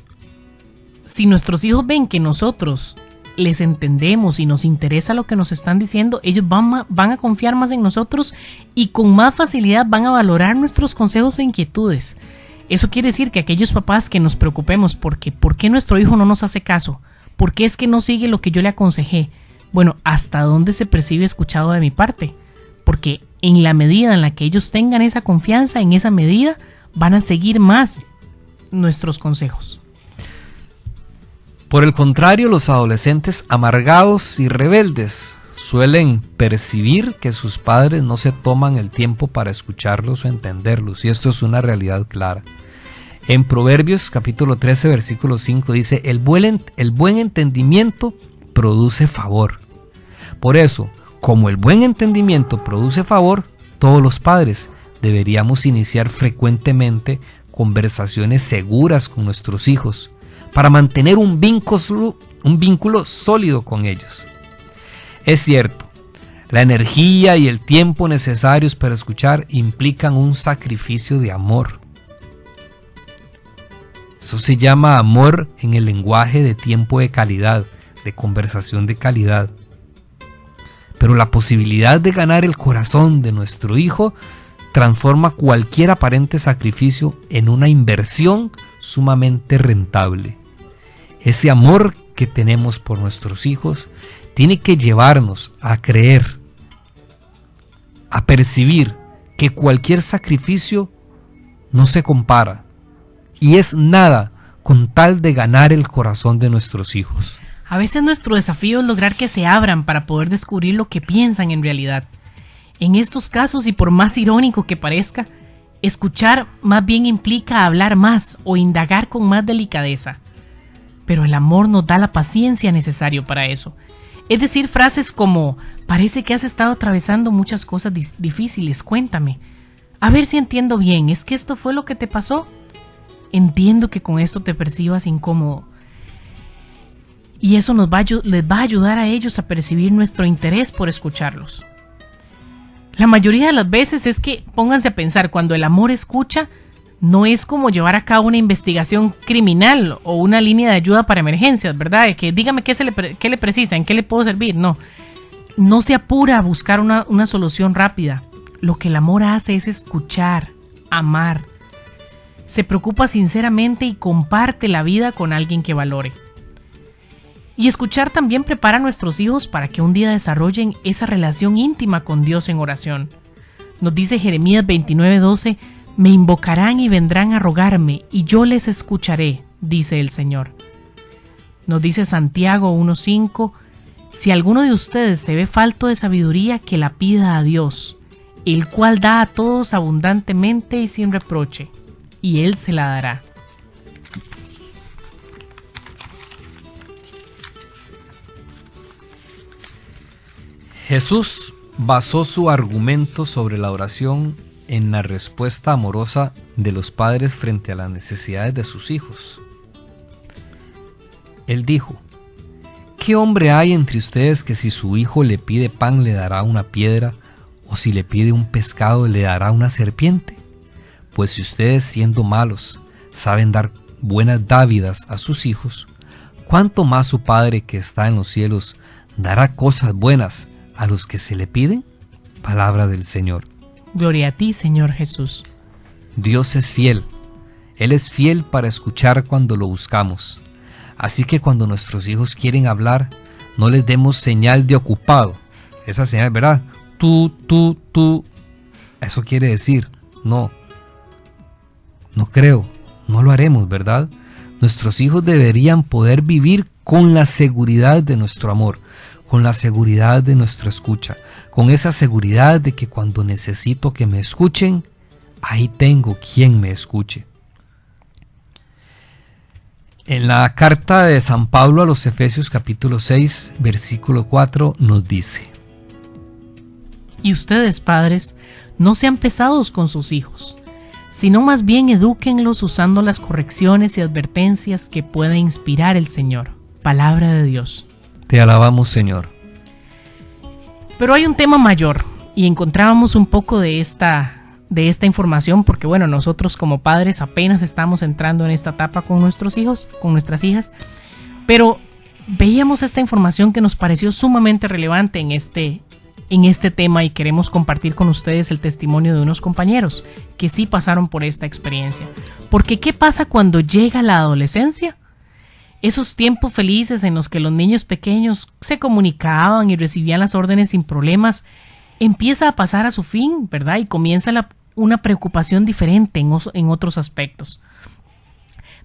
hijos ven que nosotros les entendemos y nos interesa lo que nos están diciendo, ellos van a confiar más en nosotros y con más facilidad van a valorar nuestros consejos e inquietudes. Eso quiere decir que aquellos papás que nos preocupemos porque ¿por qué nuestro hijo no nos hace caso? ¿Por qué es que no sigue lo que yo le aconsejé? Bueno, ¿hasta dónde se percibe escuchado de mi parte? Porque en la medida en la que ellos tengan esa confianza, en esa medida van a seguir más nuestros consejos. Por el contrario, los adolescentes amargados y rebeldes suelen percibir que sus padres no se toman el tiempo para escucharlos o entenderlos, y esto es una realidad clara. En Proverbios capítulo 13 versículo 5 dice, el buen entendimiento produce favor. Por eso, como el buen entendimiento produce favor, todos los padres deberíamos iniciar frecuentemente conversaciones seguras con nuestros hijos para mantener un vínculo sólido con ellos. Es cierto, la energía y el tiempo necesarios para escuchar implican un sacrificio de amor. Eso se llama amor en el lenguaje de tiempo de calidad, de conversación de calidad. Pero la posibilidad de ganar el corazón de nuestro hijo transforma cualquier aparente sacrificio en una inversión sumamente rentable. Ese amor que tenemos por nuestros hijos tiene que llevarnos a creer, a percibir que cualquier sacrificio no se compara y es nada con tal de ganar el corazón de nuestros hijos. A veces nuestro desafío es lograr que se abran para poder descubrir lo que piensan en realidad. En estos casos, y por más irónico que parezca, escuchar más bien implica hablar más o indagar con más delicadeza. Pero el amor nos da la paciencia necesaria para eso. Es decir, frases como, parece que has estado atravesando muchas cosas difíciles, cuéntame. A ver si entiendo bien, ¿es que esto fue lo que te pasó? Entiendo que con esto te percibas incómodo. Y eso les va a ayudar a ellos a percibir nuestro interés por escucharlos. La mayoría de las veces es que, pónganse a pensar, cuando el amor escucha, no es como llevar a cabo una investigación criminal o una línea de ayuda para emergencias, ¿verdad? De que dígame qué le precisa, en qué le puedo servir. No, no se apura a buscar una solución rápida. Lo que el amor hace es escuchar, amar. Se preocupa sinceramente y comparte la vida con alguien que valore. Y escuchar también prepara a nuestros hijos para que un día desarrollen esa relación íntima con Dios en oración. Nos dice Jeremías 29:12, me invocarán y vendrán a rogarme, y yo les escucharé, dice el Señor. Nos dice Santiago 1:5, si alguno de ustedes se ve falto de sabiduría, que la pida a Dios, el cual da a todos abundantemente y sin reproche, y Él se la dará. Jesús basó su argumento sobre la oración en la respuesta amorosa de los padres frente a las necesidades de sus hijos. Él dijo, ¿qué hombre hay entre ustedes que si su hijo le pide pan le dará una piedra, o si le pide un pescado le dará una serpiente? Pues si ustedes, siendo malos, saben dar buenas dádivas a sus hijos, ¿cuánto más su Padre que está en los cielos dará cosas buenas a los que se le piden? Palabra del Señor. Gloria a ti, Señor Jesús. Dios es fiel. Él es fiel para escuchar cuando lo buscamos. Así que cuando nuestros hijos quieren hablar, no les demos señal de ocupado. Esa señal, ¿verdad? Tú. Eso quiere decir, no creo, no lo haremos, ¿verdad? Nuestros hijos deberían poder vivir con la seguridad de nuestro amor, con la seguridad de nuestra escucha, con esa seguridad de que cuando necesito que me escuchen, ahí tengo quien me escuche. En la carta de San Pablo a los Efesios capítulo 6, versículo 4 nos dice: Y ustedes, padres, no sean pesados con sus hijos, sino más bien edúquenlos usando las correcciones y advertencias que puede inspirar el Señor. Palabra de Dios. Te alabamos, Señor. Pero hay un tema mayor, y encontrábamos un poco de esta información, porque bueno, nosotros como padres apenas estamos entrando en esta etapa con nuestros hijos, con nuestras hijas, pero veíamos esta información que nos pareció sumamente relevante en este tema, y queremos compartir con ustedes el testimonio de unos compañeros que sí pasaron por esta experiencia. Porque ¿qué pasa cuando llega la adolescencia? Esos tiempos felices en los que los niños pequeños se comunicaban y recibían las órdenes sin problemas, empieza a pasar a su fin, ¿verdad? Y comienza una preocupación diferente en otros aspectos.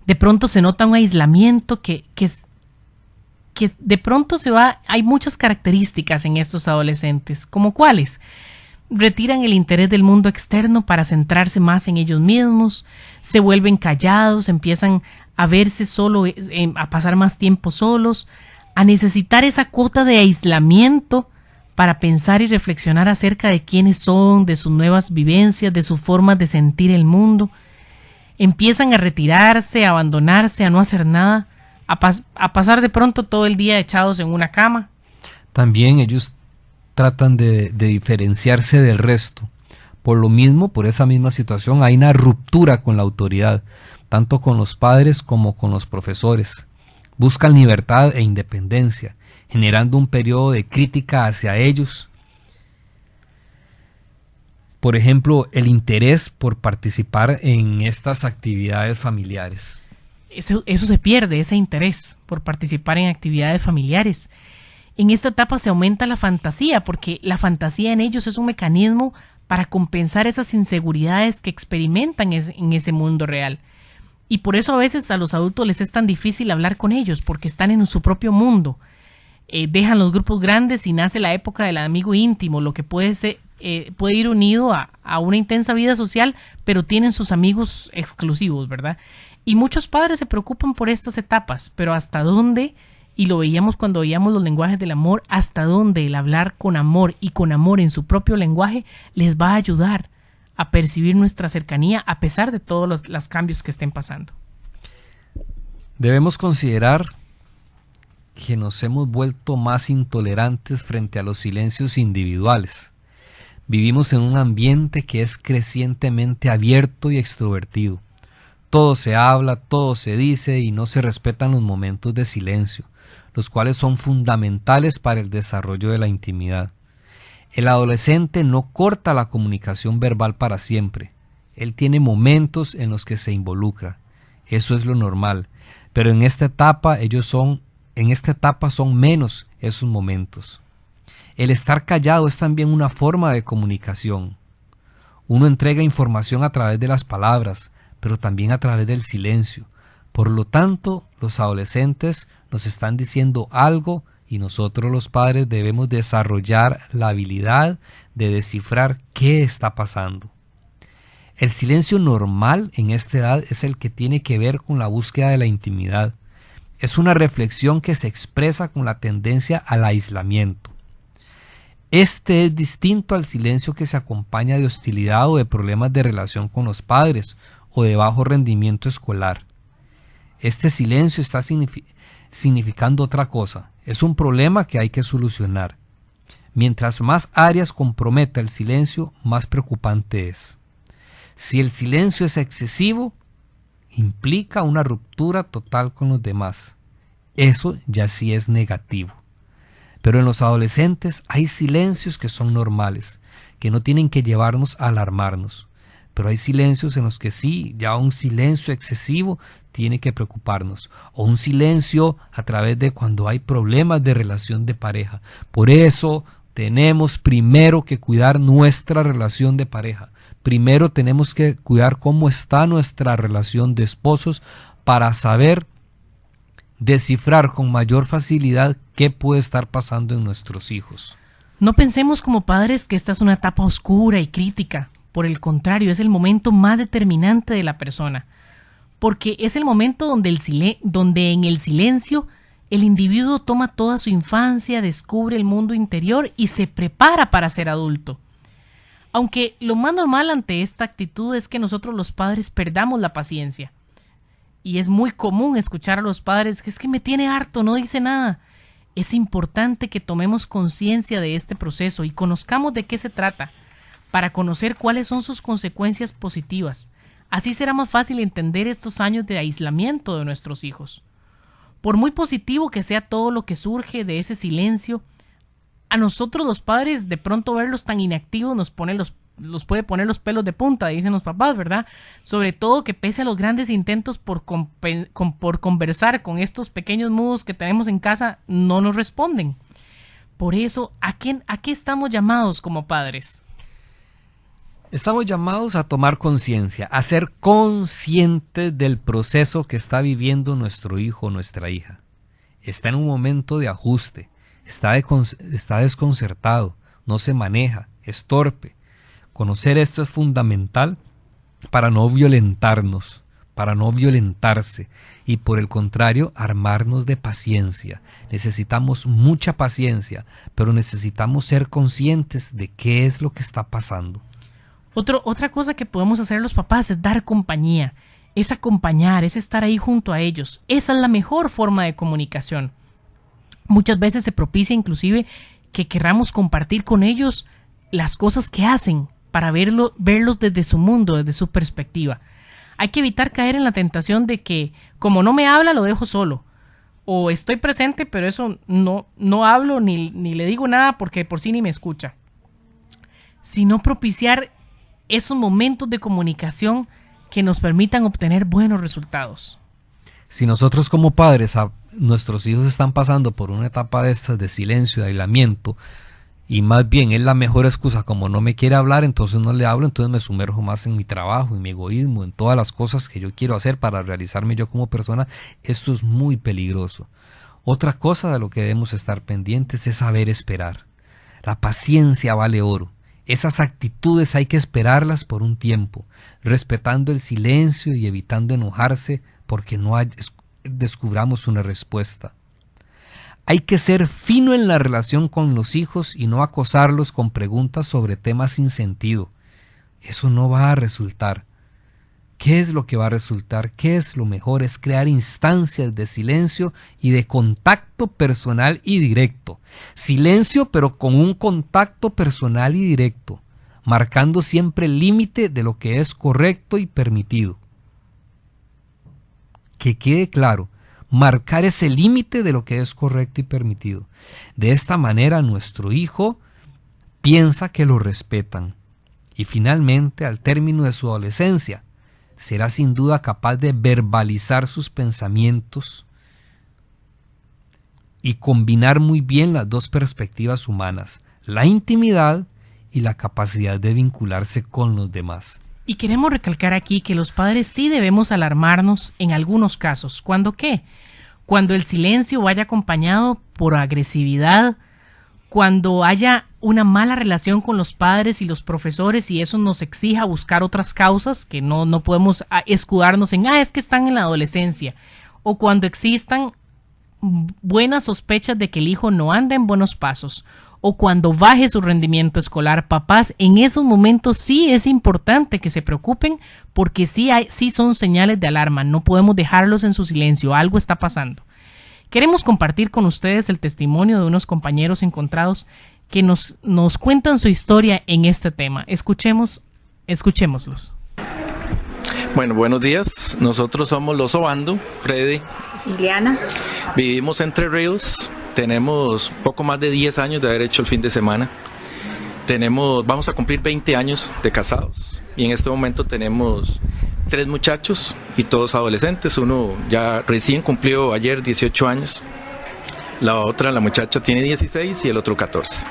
De pronto se nota un aislamiento que de pronto se va. Hay muchas características en estos adolescentes, ¿como cuáles? Retiran el interés del mundo externo para centrarse más en ellos mismos, se vuelven callados, empiezan a verse solo, a pasar más tiempo solos, a necesitar esa cuota de aislamiento para pensar y reflexionar acerca de quiénes son, de sus nuevas vivencias, de sus formas de sentir el mundo. Empiezan a retirarse, a abandonarse, a no hacer nada, a pasar de pronto todo el día echados en una cama. También ellos tratan de diferenciarse del resto. Por lo mismo, por esa misma situación, hay una ruptura con la autoridad, tanto con los padres como con los profesores. Buscan libertad e independencia, generando un periodo de crítica hacia ellos. Por ejemplo, el interés por participar en estas actividades familiares. Eso se pierde, ese interés por participar en actividades familiares. En esta etapa se aumenta la fantasía, porque la fantasía en ellos es un mecanismo para compensar esas inseguridades que experimentan en ese mundo real. Y por eso a veces a los adultos les es tan difícil hablar con ellos, porque están en su propio mundo. Dejan los grupos grandes y nace la época del amigo íntimo, lo que puede ir unido a una intensa vida social, pero tienen sus amigos exclusivos, ¿verdad? Y muchos padres se preocupan por estas etapas, pero ¿hasta dónde? Y lo veíamos cuando veíamos los lenguajes del amor, hasta dónde el hablar con amor y con amor en su propio lenguaje les va a ayudar a percibir nuestra cercanía a pesar de todos los cambios que estén pasando. Debemos considerar que nos hemos vuelto más intolerantes frente a los silencios individuales. Vivimos en un ambiente que es crecientemente abierto y extrovertido. Todo se habla, todo se dice y no se respetan los momentos de silencio. los cuales son fundamentales para el desarrollo de la intimidad. El adolescente no corta la comunicación verbal para siempre. Él tiene momentos en los que se involucra. Eso es lo normal. Pero en esta etapa son menos esos momentos. El estar callado es también una forma de comunicación. Uno entrega información a través de las palabras, pero también a través del silencio. Por lo tanto, los adolescentes nos están diciendo algo y nosotros los padres debemos desarrollar la habilidad de descifrar qué está pasando. El silencio normal en esta edad es el que tiene que ver con la búsqueda de la intimidad. Es una reflexión que se expresa con la tendencia al aislamiento. Este es distinto al silencio que se acompaña de hostilidad o de problemas de relación con los padres o de bajo rendimiento escolar. Este silencio está significando otra cosa. Es un problema que hay que solucionar. Mientras más áreas comprometa el silencio, más preocupante es. Si el silencio es excesivo, implica una ruptura total con los demás. Eso ya sí es negativo. Pero en los adolescentes hay silencios que son normales, que no tienen que llevarnos a alarmarnos. Pero hay silencios en los que sí, ya un silencio excesivo tiene que preocuparnos. O un silencio a través de cuando hay problemas de relación de pareja. Por eso tenemos primero que cuidar nuestra relación de pareja. Primero tenemos que cuidar cómo está nuestra relación de esposos para saber descifrar con mayor facilidad qué puede estar pasando en nuestros hijos. No pensemos como padres que esta es una etapa oscura y crítica. Por el contrario, es el momento más determinante de la persona, porque es el momento donde en el silencio el individuo toma toda su infancia, descubre el mundo interior y se prepara para ser adulto. Aunque lo más normal ante esta actitud es que nosotros los padres perdamos la paciencia. Y es muy común escuchar a los padres que es que me tiene harto, no dice nada. Es importante que tomemos conciencia de este proceso y conozcamos de qué se trata, para conocer cuáles son sus consecuencias positivas. Así será más fácil entender estos años de aislamiento de nuestros hijos. Por muy positivo que sea todo lo que surge de ese silencio, a nosotros los padres de pronto verlos tan inactivos nos puede poner los pelos de punta, dicen los papás, ¿verdad? Sobre todo que pese a los grandes intentos por conversar con estos pequeños mudos que tenemos en casa, no nos responden. Por eso, ¿a qué estamos llamados como padres? Estamos llamados a tomar conciencia, a ser conscientes del proceso que está viviendo nuestro hijo o nuestra hija. Está en un momento de ajuste, está desconcertado, no se maneja, es torpe. Conocer esto es fundamental para no violentarnos, para no violentarse y por el contrario armarnos de paciencia. Necesitamos mucha paciencia, pero necesitamos ser conscientes de qué es lo que está pasando. Otra cosa que podemos hacer los papás es dar compañía, es acompañar, es estar ahí junto a ellos. Esa es la mejor forma de comunicación. Muchas veces se propicia inclusive que querramos compartir con ellos las cosas que hacen para verlos desde su mundo, desde su perspectiva. Hay que evitar caer en la tentación de que como no me habla lo dejo solo. O estoy presente pero eso no hablo ni le digo nada porque por sí ni me escucha. Sino propiciar esos momentos de comunicación que nos permitan obtener buenos resultados. Si nosotros como padres, nuestros hijos están pasando por una etapa de estas de silencio, de aislamiento, y más bien es la mejor excusa, como no me quiere hablar, entonces no le hablo, entonces me sumerjo más en mi trabajo, en mi egoísmo, en todas las cosas que yo quiero hacer para realizarme yo como persona, esto es muy peligroso. Otra cosa de lo que debemos estar pendientes es saber esperar. La paciencia vale oro. Esas actitudes hay que esperarlas por un tiempo, respetando el silencio y evitando enojarse porque no descubramos una respuesta. Hay que ser fino en la relación con los hijos y no acosarlos con preguntas sobre temas sin sentido. Eso no va a resultar. ¿Qué es lo que va a resultar? ¿Qué es lo mejor? Es crear instancias de silencio y de contacto personal y directo. Silencio, pero con un contacto personal y directo, marcando siempre el límite de lo que es correcto y permitido. Que quede claro, marcar ese límite de lo que es correcto y permitido. De esta manera nuestro hijo piensa que lo respetan y finalmente al término de su adolescencia será sin duda capaz de verbalizar sus pensamientos y combinar muy bien las dos perspectivas humanas, la intimidad y la capacidad de vincularse con los demás. Y queremos recalcar aquí que los padres sí debemos alarmarnos en algunos casos. ¿Cuándo qué? Cuando el silencio vaya acompañado por agresividad, cuando haya una mala relación con los padres y los profesores y eso nos exija buscar otras causas que no podemos escudarnos en, es que están en la adolescencia, o cuando existan buenas sospechas de que el hijo no anda en buenos pasos, o cuando baje su rendimiento escolar. Papás, en esos momentos sí es importante que se preocupen porque sí son señales de alarma, no podemos dejarlos en su silencio, algo está pasando. Queremos compartir con ustedes el testimonio de unos compañeros encontrados que nos cuentan su historia en este tema. Escuchémoslos. Bueno, buenos días. Nosotros somos Los Obando, Freddy, Ileana. Vivimos Entre Ríos. Tenemos poco más de 10 años de haber hecho el fin de semana. Vamos a cumplir 20 años de casados. Y en este momento tenemos 3 muchachos y todos adolescentes. Uno ya recién cumplió ayer 18 años. La muchacha tiene 16 y el otro 14.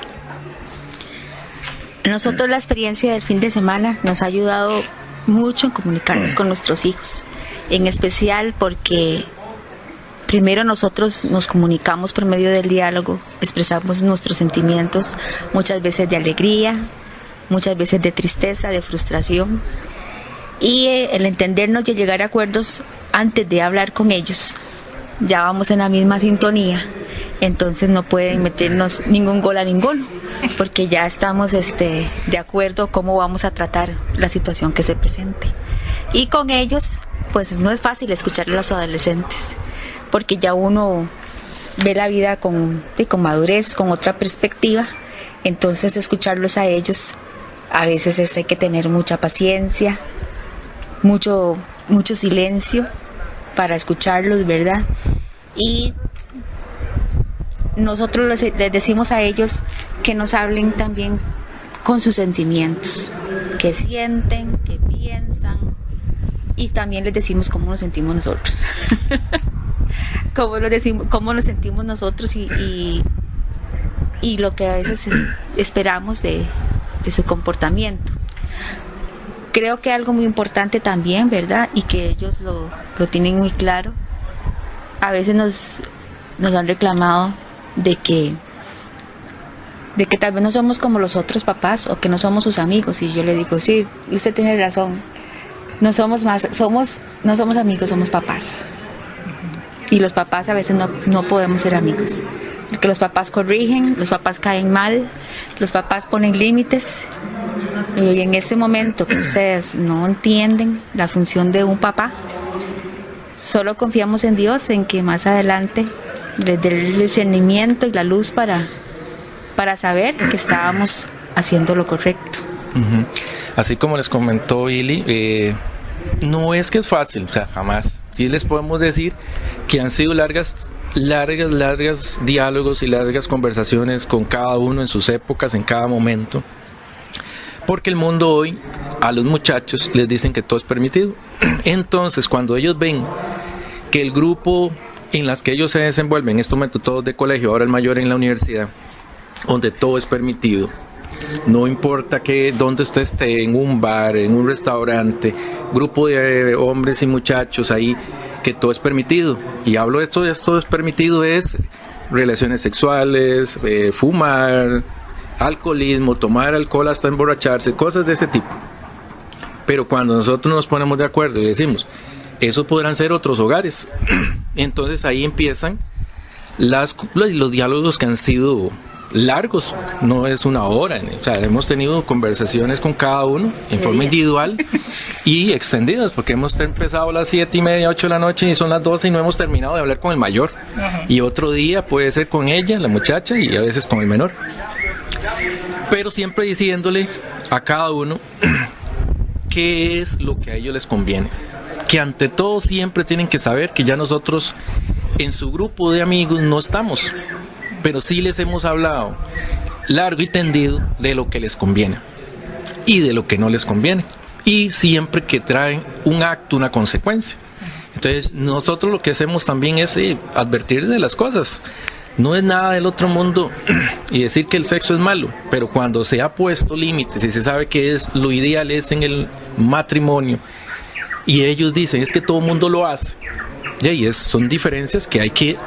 Nosotros la experiencia del fin de semana nos ha ayudado mucho en comunicarnos con nuestros hijos. En especial porque primero nosotros nos comunicamos por medio del diálogo, expresamos nuestros sentimientos, muchas veces de alegría, muchas veces de tristeza, de frustración. Y el entendernos y llegar a acuerdos antes de hablar con ellos, ya vamos en la misma sintonía, entonces no pueden meternos ningún gol a ninguno, porque ya estamos de acuerdo cómo vamos a tratar la situación que se presente. Y con ellos, pues no es fácil escuchar a los adolescentes, porque ya uno ve la vida con madurez, con otra perspectiva, entonces escucharlos a ellos, a veces hay que tener mucha paciencia, mucho silencio para escucharlos, ¿verdad? Y nosotros les decimos a ellos que nos hablen también con sus sentimientos, que sienten, que piensan, y también les decimos cómo nos sentimos nosotros. Cómo nos sentimos nosotros y lo que a veces esperamos de su comportamiento. Creo que algo muy importante también, ¿verdad? Y que ellos lo tienen muy claro. A veces nos han reclamado de que tal vez no somos como los otros papás o que no somos sus amigos. Y yo le digo, sí, usted tiene razón. No somos amigos, somos papás. Y los papás a veces no podemos ser amigos. Porque los papás corrigen, los papás caen mal, los papás ponen límites. Y en ese momento que ustedes no entienden la función de un papá, solo confiamos en Dios, en que más adelante les dé el discernimiento y la luz para saber que estábamos haciendo lo correcto. Uh-huh. Así como les comentó Ili, no es que es fácil, o sea, jamás. Sí les podemos decir que han sido largas diálogos y largas conversaciones con cada uno en sus épocas, en cada momento. Porque el mundo hoy, a los muchachos les dicen que todo es permitido. Entonces, cuando ellos ven que el grupo en las que ellos se desenvuelven, en este momento todos de colegio, ahora el mayor en la universidad, donde todo es permitido, no importa dónde usted esté, en un bar, en un restaurante, grupo de hombres y muchachos ahí, que todo es permitido. Y hablo de esto es permitido, es relaciones sexuales, fumar, alcoholismo, tomar alcohol hasta emborracharse, cosas de ese tipo. Pero cuando nosotros nos ponemos de acuerdo y decimos, eso podrán ser otros hogares, entonces ahí empiezan los diálogos que han sido largos, no es una hora, o sea, hemos tenido conversaciones con cada uno en forma individual y extendidas, porque hemos empezado a las 7:30, 8 de la noche y son las 12 y no hemos terminado de hablar con el mayor. Ajá. Y otro día puede ser con ella, la muchacha, y a veces con el menor, pero siempre diciéndole a cada uno qué es lo que a ellos les conviene, que ante todo siempre tienen que saber que ya nosotros en su grupo de amigos no estamos, pero sí les hemos hablado largo y tendido de lo que les conviene y de lo que no les conviene, y siempre que traen un acto, una consecuencia. Entonces nosotros lo que hacemos también es advertir de las cosas. No es nada del otro mundo y decir que el sexo es malo, pero cuando se ha puesto límites y se sabe que es lo ideal es en el matrimonio, y ellos dicen es que todo el mundo lo hace, y son diferencias que hay que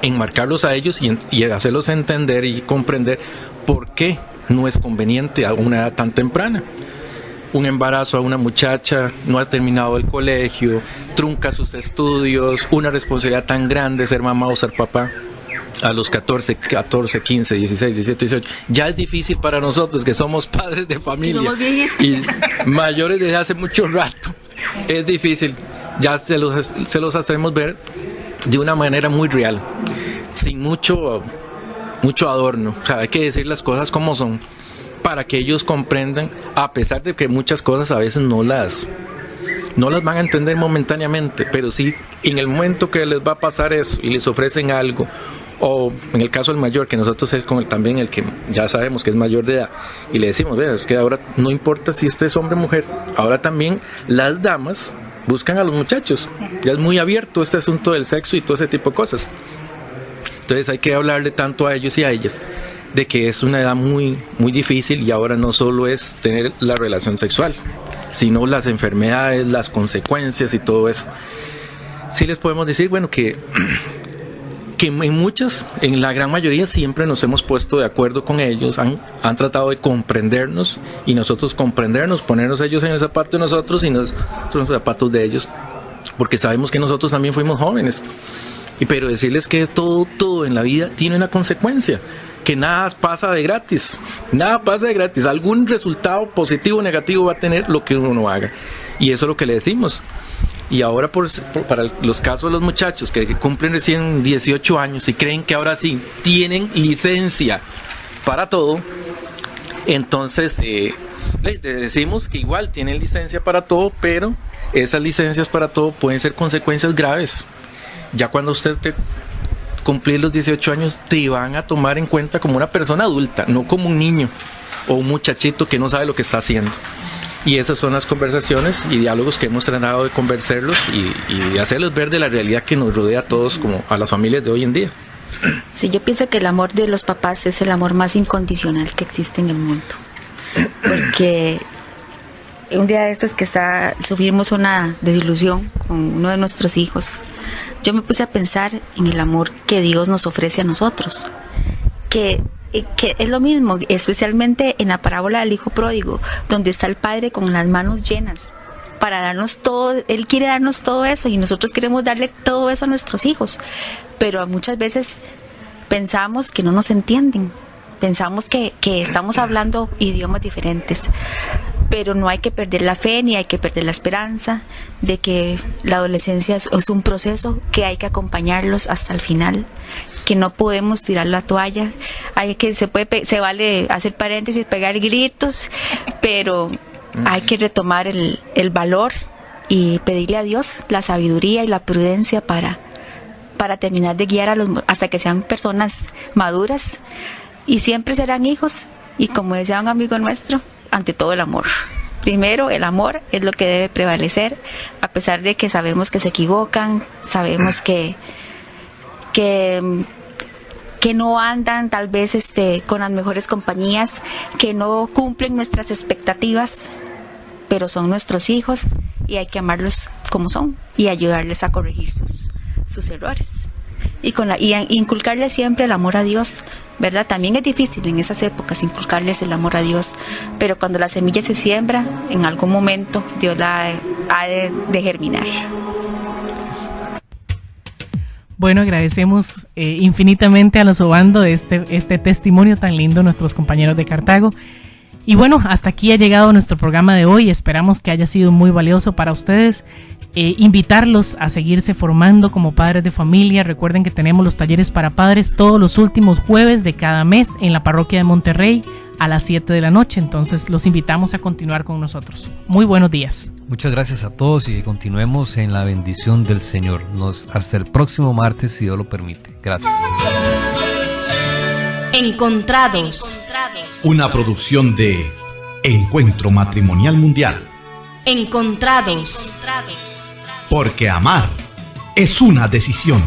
enmarcarlos a ellos y hacerlos entender y comprender por qué no es conveniente a una edad tan temprana. Un embarazo a una muchacha, no ha terminado el colegio, trunca sus estudios, una responsabilidad tan grande, ser mamá o ser papá a los 14, 15, 16, 17, 18. Ya es difícil para nosotros que somos padres de familia y mayores desde hace mucho rato. Es difícil, ya se los hacemos ver de una manera muy real, sin mucho adorno. O sea, hay que decir las cosas como son para que ellos comprendan, a pesar de que muchas cosas a veces no las van a entender momentáneamente, pero sí en el momento que les va a pasar eso y les ofrecen algo, o en el caso del mayor, que nosotros es con también el que ya sabemos que es mayor de edad, y le decimos, vea, es que ahora no importa si usted es hombre o mujer, ahora también las damas buscan a los muchachos, ya es muy abierto este asunto del sexo y todo ese tipo de cosas. Entonces hay que hablarle tanto a ellos y a ellas de que es una edad muy, muy difícil, y ahora no solo es tener la relación sexual, sino las enfermedades, las consecuencias y todo eso. Sí les podemos decir, bueno, que en la gran mayoría siempre nos hemos puesto de acuerdo con ellos, han tratado de comprendernos y nosotros comprendernos, ponernos ellos en el zapato de nosotros y nosotros en los zapatos de ellos, porque sabemos que nosotros también fuimos jóvenes. Pero decirles que todo en la vida tiene una consecuencia, que nada pasa de gratis, algún resultado positivo o negativo va a tener lo que uno haga, y eso es lo que le decimos. Y ahora para los casos de los muchachos que cumplen recién 18 años y creen que ahora sí tienen licencia para todo, entonces les decimos que igual tienen licencia para todo, pero esas licencias para todo pueden ser consecuencias graves. Ya cuando usted cumplir los 18 años te van a tomar en cuenta como una persona adulta, no como un niño o un muchachito que no sabe lo que está haciendo. Y esas son las conversaciones y diálogos que hemos tratado de convencerlos y hacerles ver de la realidad que nos rodea a todos, como a las familias de hoy en día. Sí, yo pienso que el amor de los papás es el amor más incondicional que existe en el mundo. Porque un día de estos que sufrimos una desilusión con uno de nuestros hijos, yo me puse a pensar en el amor que Dios nos ofrece a nosotros, que es lo mismo, especialmente en la parábola del hijo pródigo, donde está el padre con las manos llenas para darnos todo. Él quiere darnos todo eso y nosotros queremos darle todo eso a nuestros hijos, pero muchas veces pensamos que no nos entienden, pensamos que estamos hablando idiomas diferentes. Pero no hay que perder la fe ni hay que perder la esperanza de que la adolescencia es un proceso que hay que acompañarlos hasta el final, que no podemos tirar la toalla. Se vale hacer paréntesis, pegar gritos, pero hay que retomar el valor y pedirle a Dios la sabiduría y la prudencia para terminar de guiar hasta que sean personas maduras, y siempre serán hijos, y como decía un amigo nuestro, ante todo el amor. Primero, el amor es lo que debe prevalecer, a pesar de que sabemos que se equivocan, sabemos que no andan tal vez con las mejores compañías, que no cumplen nuestras expectativas, pero son nuestros hijos y hay que amarlos como son y ayudarles a corregir sus errores. Y inculcarles siempre el amor a Dios, ¿verdad? También es difícil en esas épocas inculcarles el amor a Dios, pero cuando la semilla se siembra, en algún momento Dios la ha de germinar. Bueno, agradecemos infinitamente a los Obando este testimonio tan lindo, nuestros compañeros de Cartago. Y bueno, hasta aquí ha llegado nuestro programa de hoy. Esperamos que haya sido muy valioso para ustedes. Invitarlos a seguirse formando como padres de familia. Recuerden que tenemos los talleres para padres todos los últimos jueves de cada mes en la parroquia de Monterrey, a las 7 de la noche. Entonces los invitamos a continuar con nosotros. Muy buenos días. Muchas gracias a todos y que continuemos en la bendición del Señor. Hasta el próximo martes, si Dios lo permite. Gracias. Encontrados. Una producción de Encuentro Matrimonial Mundial. Encontrados. Porque amar es una decisión.